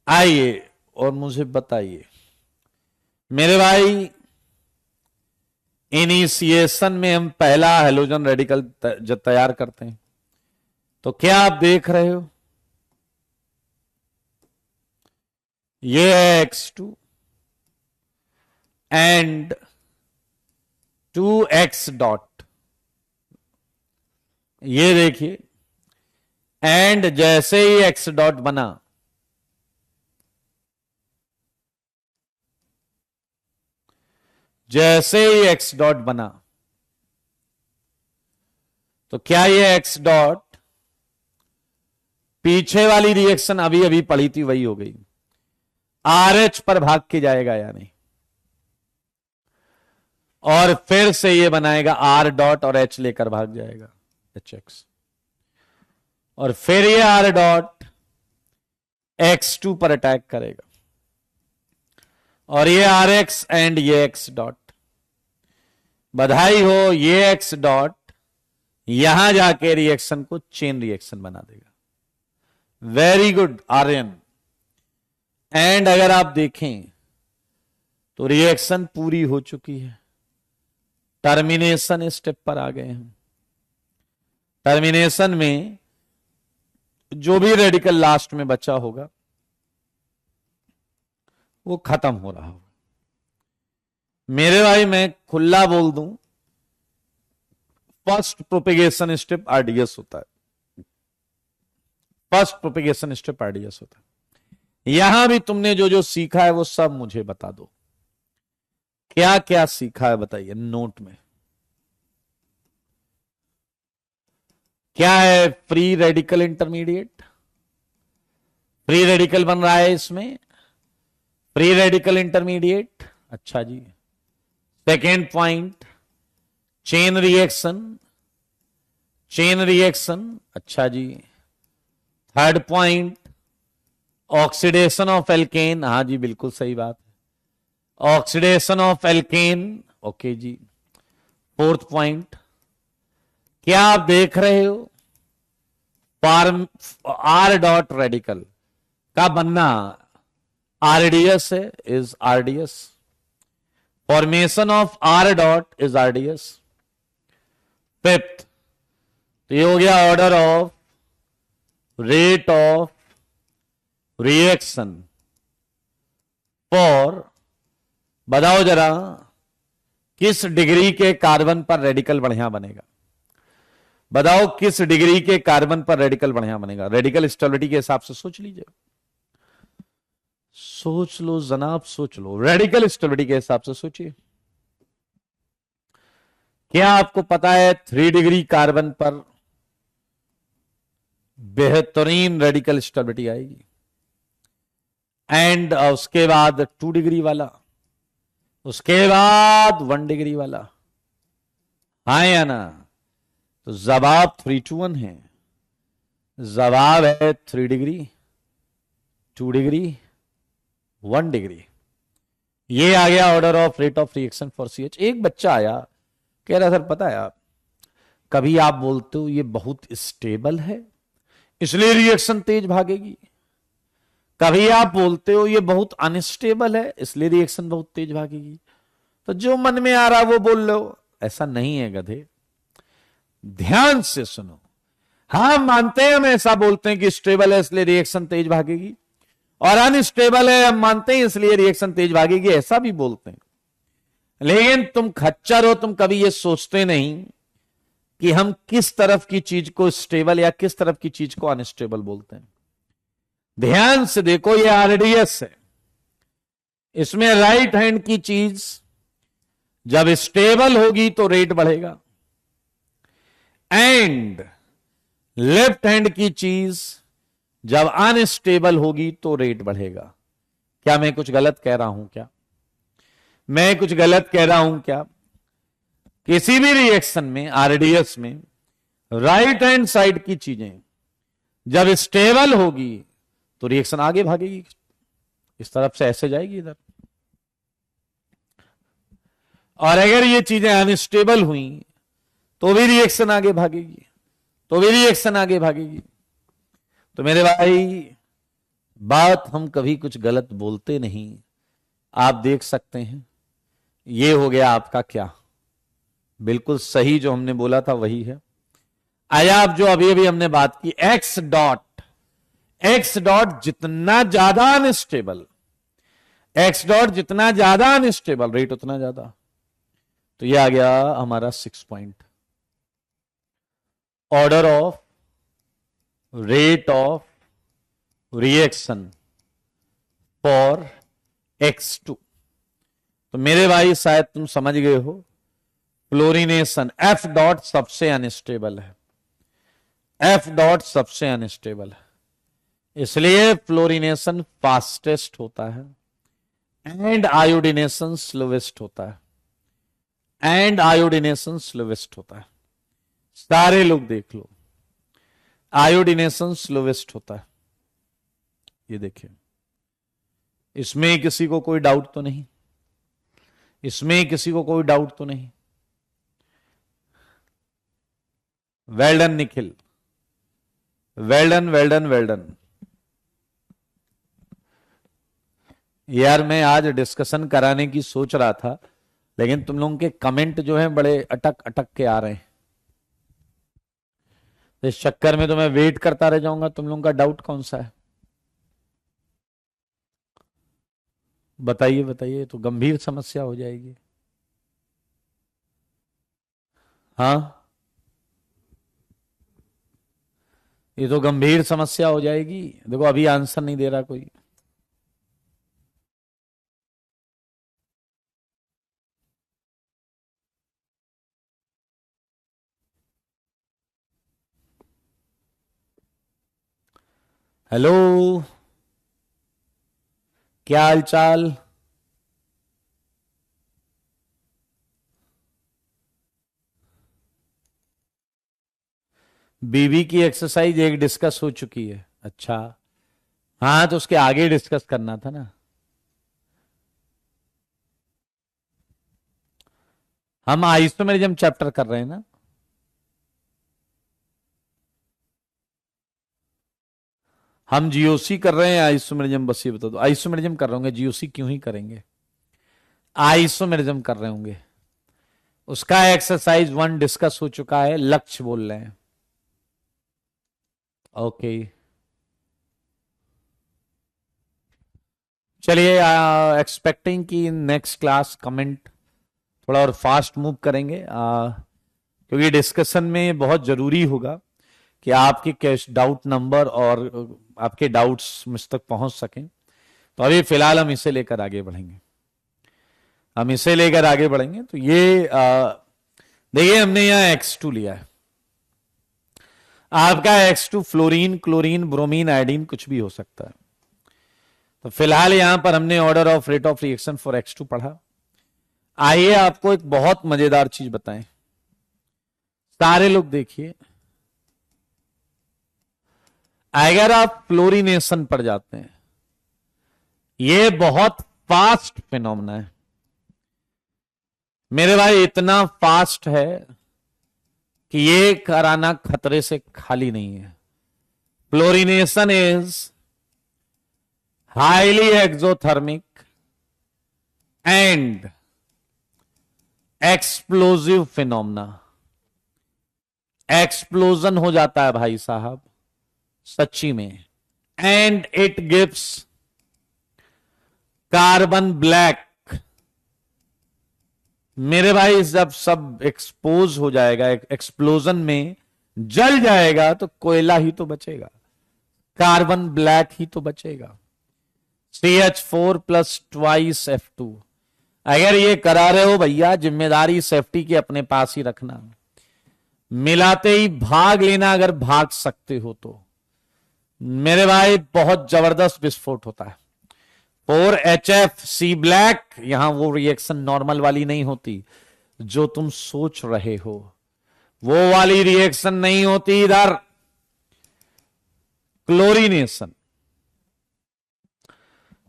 आइए और मुझे बताइए मेरे भाई। इनिशिएशन में हम पहला हेलोजन रेडिकल जब तैयार करते हैं तो क्या आप देख रहे हो, ये है X2 एंड 2X डॉट, ये देखिए, एंड जैसे ही X डॉट बना, जैसे ही X डॉट बना तो क्या ये X डॉट पीछे वाली रिएक्शन अभी अभी पढ़ी थी वही हो गई, RH पर भाग के जाएगा या नहीं, और फिर से ये बनाएगा R डॉट और H लेकर भाग जाएगा HX, और फिर ये R डॉट X2 पर अटैक करेगा, और ये RX एंड ये X डॉट, बधाई हो, ये X डॉट यहां जाके रिएक्शन को चेन रिएक्शन बना देगा। Very good Aryan. एंड अगर आप देखें तो रिएक्शन पूरी हो चुकी है, टर्मिनेशन स्टेप पर आ गए हैं। टर्मिनेशन में जो भी रेडिकल लास्ट में बचा होगा वो खत्म हो रहा होगा। मेरे भाई मैं खुला बोल दूं, फर्स्ट प्रोपेगेशन स्टेप आरडीएस होता है। फर्स्ट प्रोपेगेशन स्टेप आरडीएस होता है। यहां भी तुमने जो जो सीखा है वो सब मुझे बता दो, क्या क्या सीखा है बताइए नोट में। क्या है free radical intermediate, free radical बन रहा है इसमें, फ्री रेडिकल इंटरमीडिएट। अच्छा जी, second point chain reaction, chain reaction. अच्छा जी, third point oxidation of alkane. हाँ जी बिल्कुल सही बात, ऑक्सीडेशन ऑफ एल्केन। ओके जी। फोर्थ पॉइंट, क्या आप देख रहे हो फॉर्म आर डॉट रेडिकल का बनना आरडीएस है, is RDS. Formation of R dot is RDS. Fifth, तो ये हो गया order of rate of reaction for, बताओ जरा किस डिग्री के कार्बन पर रेडिकल बढ़िया बनेगा। बताओ किस डिग्री के कार्बन पर रेडिकल बढ़िया बनेगा। रेडिकल स्टेबिलिटी के हिसाब से सोच लीजिए, सोच लो जनाब, सोच लो, रेडिकल स्टेबिलिटी के हिसाब से सोचिए। क्या आपको पता है 3 डिग्री कार्बन पर बेहतरीन रेडिकल स्टेबिलिटी आएगी, एंड उसके बाद 2 डिग्री वाला, उसके बाद 1 डिग्री वाला, हाँ या ना। तो जवाब 3 to 1 है। जवाब है 3 डिग्री, 2 डिग्री, 1 डिग्री। ये आ गया order of rate of reaction for CH. एक बच्चा आया कह रहा सर पता है आप, कभी आप बोलते हो ये बहुत स्टेबल है इसलिए रिएक्शन तेज भागेगी, कभी आप बोलते हो ये बहुत अनस्टेबल है इसलिए रिएक्शन बहुत तेज भागेगी। तो जो मन में आ रहा वो बोल लो, ऐसा नहीं है गधे, ध्यान से सुनो। हाँ मानते हैं, हम ऐसा बोलते हैं कि स्टेबल है इसलिए रिएक्शन तेज भागेगी, और अनस्टेबल है हम मानते हैं इसलिए रिएक्शन तेज भागेगी, ऐसा भी बोलते हैं। लेकिन तुम खच्चर हो, तुम कभी ये सोचते नहीं कि हम किस तरफ की चीज को स्टेबल या किस तरफ की चीज को अनस्टेबल बोलते हैं। ध्यान से देखो, ये आरडीएस है, इसमें राइट हैंड की चीज जब स्टेबल होगी तो रेट बढ़ेगा, एंड लेफ्ट हैंड की चीज जब अनस्टेबल होगी तो रेट बढ़ेगा। क्या मैं कुछ गलत कह रहा हूं क्या? मैं कुछ गलत कह रहा हूं क्या? किसी भी रिएक्शन में, आरडीएस में, राइट हैंड साइड की चीजें जब स्टेबल होगी तो रिएक्शन आगे भागेगी, इस तरफ से ऐसे जाएगी इधर, और अगर ये चीजें अनस्टेबल हुई तो भी रिएक्शन आगे भागेगी, तो भी रिएक्शन आगे भागेगी। तो मेरे भाई बात हम कभी कुछ गलत बोलते नहीं, आप देख सकते हैं। ये हो गया आपका क्या, बिल्कुल सही जो हमने बोला था वही है। आया आप जो अभी अभी हमने बात की, एक्स डॉट जितना ज्यादा अनस्टेबल, एक्स डॉट जितना ज्यादा अनस्टेबल रेट उतना ज्यादा। तो ये आ गया हमारा 6 point, order of rate of reaction for X2। तो मेरे भाई शायद तुम समझ गए हो, फ्लोरिनेशन F डॉट सबसे अनस्टेबल है, F डॉट सबसे अनस्टेबल है, इसलिए फ्लोरिनेशन फास्टेस्ट होता है एंड आयोडिनेशन स्लोवेस्ट होता है, एंड आयोडिनेशन स्लोवेस्ट होता है। सारे लोग देख लो, आयोडिनेशन स्लोवेस्ट होता है। ये देखिए, इसमें किसी को कोई डाउट तो नहीं, इसमें किसी को कोई डाउट तो नहीं। Well done Nikhil, well done well done well done. यार मैं आज डिस्कशन कराने की सोच रहा था, लेकिन तुम लोगों के कमेंट जो हैं बड़े अटक अटक के आ रहे हैं, इस चक्कर में तो मैं वेट करता रह जाऊंगा। तुम लोगों का डाउट कौन सा है बताइए बताइए, तो गंभीर समस्या हो जाएगी। हाँ, ये तो गंभीर समस्या हो जाएगी। देखो अभी आंसर नहीं दे रहा कोई। हेलो, क्या हाल चाल? बीवी की एक्सरसाइज एक डिस्कस हो चुकी है। अच्छा, हाँ तो उसके आगे डिस्कस करना था ना। हम आइसोमेरिज्म चैप्टर कर रहे हैं ना। हम जीओसी कर रहे हैं, आइसोमेरिज्म बस ये बता दो। आइसोमेरिज्म कर रहे होंगे, जीओसी क्यों ही करेंगे। आइसोमेरिज्म कर रहे होंगे। उसका एक्सरसाइज 1 डिस्कस हो चुका है, लक्ष्य बोल रहे हैं। ओके, चलिए, एक्सपेक्टिंग कि नेक्स्ट क्लास कमेंट थोड़ा और फास्ट मूव करेंगे, क्योंकि डिस्कशन में बहुत जरूरी होगा कि आपके कैश डाउट नंबर और आपके डाउट्स मुझ तक पहुंच सकें। तो अभी फिलहाल हम इसे लेकर आगे बढ़ेंगे। तो ये देखिए, हमने यहां X2 लिया है। आपका X2 fluorine, chlorine, bromine, iodine कुछ भी हो सकता है। तो फिलहाल यहां पर हमने order of rate of reaction for X2 पढ़ा। आइए आपको एक बहुत मजेदार चीज बताएं। सारे लोग देखिए, अगर आप फ्लोरिनेशन पर जाते हैं, ये बहुत फास्ट फिनोमेना है मेरे भाई, इतना फास्ट है कि ये कराना खतरे से खाली नहीं है। Fluorination is highly exothermic and explosive phenomena. Explosion हो जाता है भाई साहब, सच्ची में। And it gives carbon black. मेरे भाई जब सब एक्सपोज हो जाएगा, एक्सप्लोजन में जल जाएगा, तो कोयला ही तो बचेगा, कार्बन ब्लैक ही तो बचेगा। CH4 plus twice F2। अगर ये करा रहे हो भैया, जिम्मेदारी सेफ्टी की अपने पास ही रखना। मिलाते ही भाग लेना, अगर भाग सकते हो तो। मेरे भाई बहुत जबरदस्त विस्फोट होता है। 4HF, C ब्लैक, यहां वो रिएक्शन नॉर्मल वाली नहीं होती जो तुम सोच रहे हो, वो वाली रिएक्शन नहीं होती इधर। क्लोरीनेशन,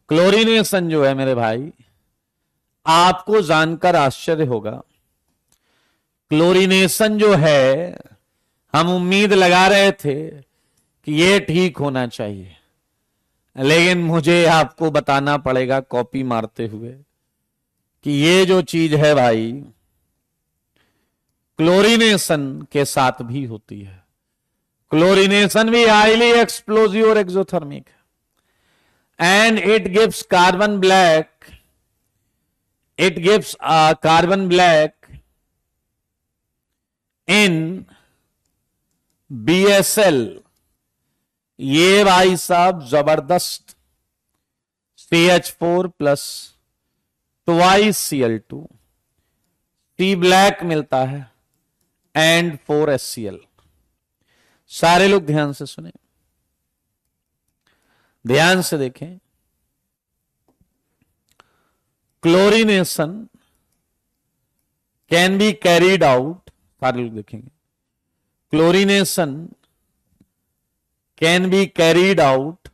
क्लोरीनेशन जो है मेरे भाई, आपको जानकर आश्चर्य होगा। क्लोरीनेशन जो है, हम उम्मीद लगा रहे थे कि ये ठीक होना चाहिए, लेकिन मुझे आपको बताना पड़ेगा कॉपी मारते हुए कि ये जो चीज है भाई, क्लोरीनेशन के साथ भी होती है। क्लोरीनेशन भी हाईली एक्सप्लोजिव और एक्सोथर्मिक है। And it gives carbon black, it gives carbon black in BSL। ये भाई साहब जबरदस्त CH4 plus twice Cl2, C black मिलता है एंड 4HCl। सारे लोग ध्यान से सुने, ध्यान से देखें। Chlorination can be carried out, सारे लोग देखेंगे। Chlorination can be carried out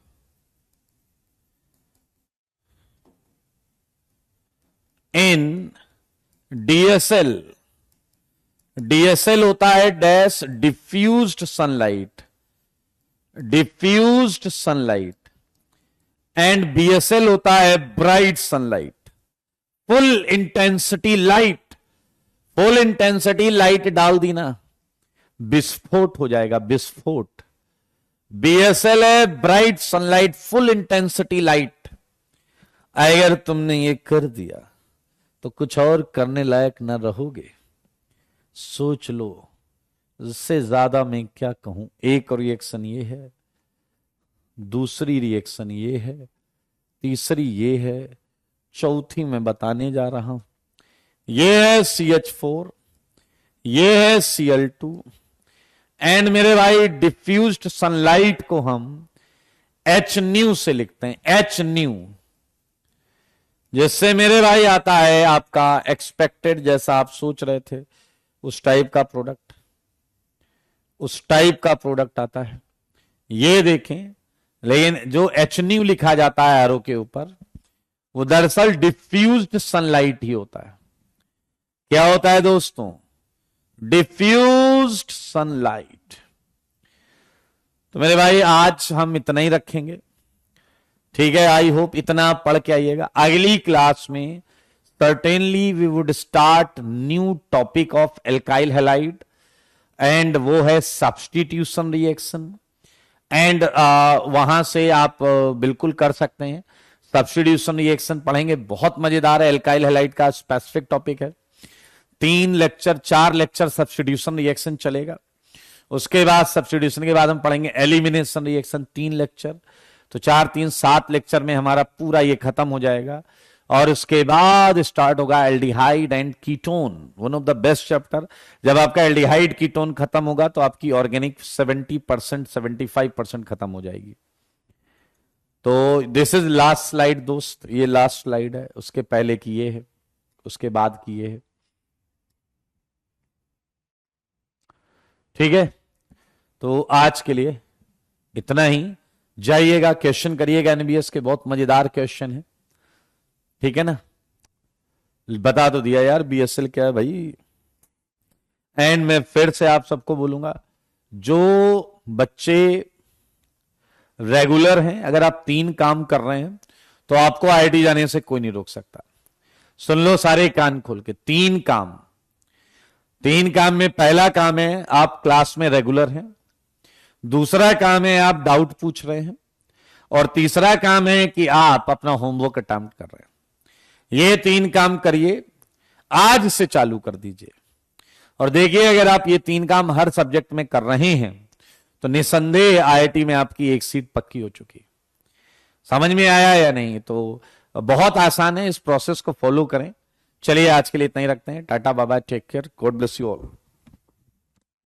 in DSL। DSL होता है dash diffused sunlight, diffused sunlight. And BSL होता है bright sunlight, full intensity light. Full intensity light डाल दी ना, विस्फोट हो जाएगा, विस्फोट। BSL है bright sunlight, full intensity light. अगर तुमने ये कर दिया तो कुछ और करने लायक ना रहोगे। सोच लो, इससे ज्यादा मैं क्या कहूं। एक रिएक्शन ये है, दूसरी रिएक्शन ये है, तीसरी ये है, चौथी मैं बताने जा रहा हूं। ये है CH4, ये है Cl2, एंड मेरे भाई डिफ्यूज्ड सनलाइट को हम H न्यू से लिखते हैं, H न्यू, जिससे मेरे भाई आता है आपका एक्सपेक्टेड, जैसा आप सोच रहे थे उस टाइप का प्रोडक्ट, उस टाइप का प्रोडक्ट आता है। ये देखें, लेकिन जो H न्यू लिखा जाता है एरो के ऊपर, वो दरअसल डिफ्यूज्ड सनलाइट ही होता है। क्या होता है दोस्तों? Diffused sunlight. तो मेरे भाई आज हम इतना ही रखेंगे, ठीक है। आई होप इतना पढ़ के आइएगा। अगली क्लास में certainly we would start new topic of alkyl halide, and वो है सब्स्टिट्यूशन रिएक्शन। एंड वहां से आप बिल्कुल कर सकते हैं, सब्स्टिट्यूशन रिएक्शन पढ़ेंगे, बहुत मजेदार है, एल्काइल हैलाइड का स्पेसिफिक टॉपिक है। 4 लेक्चर सब्स्टिट्यूशन रिएक्शन चलेगा। उसके बाद सब्स्टिट्यूशन के बाद हम पढ़ेंगे एलिमिनेशन रिएक्शन, 3 लेक्चर। तो 4 3 7 लेक्चर में हमारा पूरा ये खत्म हो जाएगा। और उसके बाद स्टार्ट होगा aldehyde and ketone, one of the best chapter. जब आपका एल्डिहाइड कीटोन खत्म होगा तो आपकी ऑर्गेनिक 70% 75% खत्म हो जाएगी। तो दिस इज लास्ट स्लाइड दोस्त, ये लास्ट स्लाइड है। उसके पहले की ये है, उसके बाद की ये है, ठीक है। तो आज के लिए इतना ही। जाइएगा, क्वेश्चन करिएगा एनबीएस के, बहुत मजेदार क्वेश्चन है, ठीक है ना। बता तो दिया यार बीएसएल क्या है भाई। एंड मैं फिर से आप सबको बोलूंगा, जो बच्चे रेगुलर हैं, अगर आप 3 काम कर रहे हैं तो आपको आईआईटी जाने से कोई नहीं रोक सकता। सुन लो सारे कान खोल के, 3 काम। 3 काम में पहला काम है आप क्लास में रेगुलर हैं, दूसरा काम है आप डाउट पूछ रहे हैं, और तीसरा काम है कि आप अपना होमवर्क अटेम्प्ट कर रहे हैं। ये 3 काम करिए, आज से चालू कर दीजिए। और देखिए, अगर आप ये 3 काम हर सब्जेक्ट में कर रहे हैं तो निसंदेह आईआईटी में आपकी एक सीट पक्की हो चुकी। समझ में आया या नहीं? तो बहुत आसान है, इस प्रोसेस को फॉलो करें। चलिए आज के लिए इतना ही रखते हैं। Ta-ta bye bye, take care, God bless you all.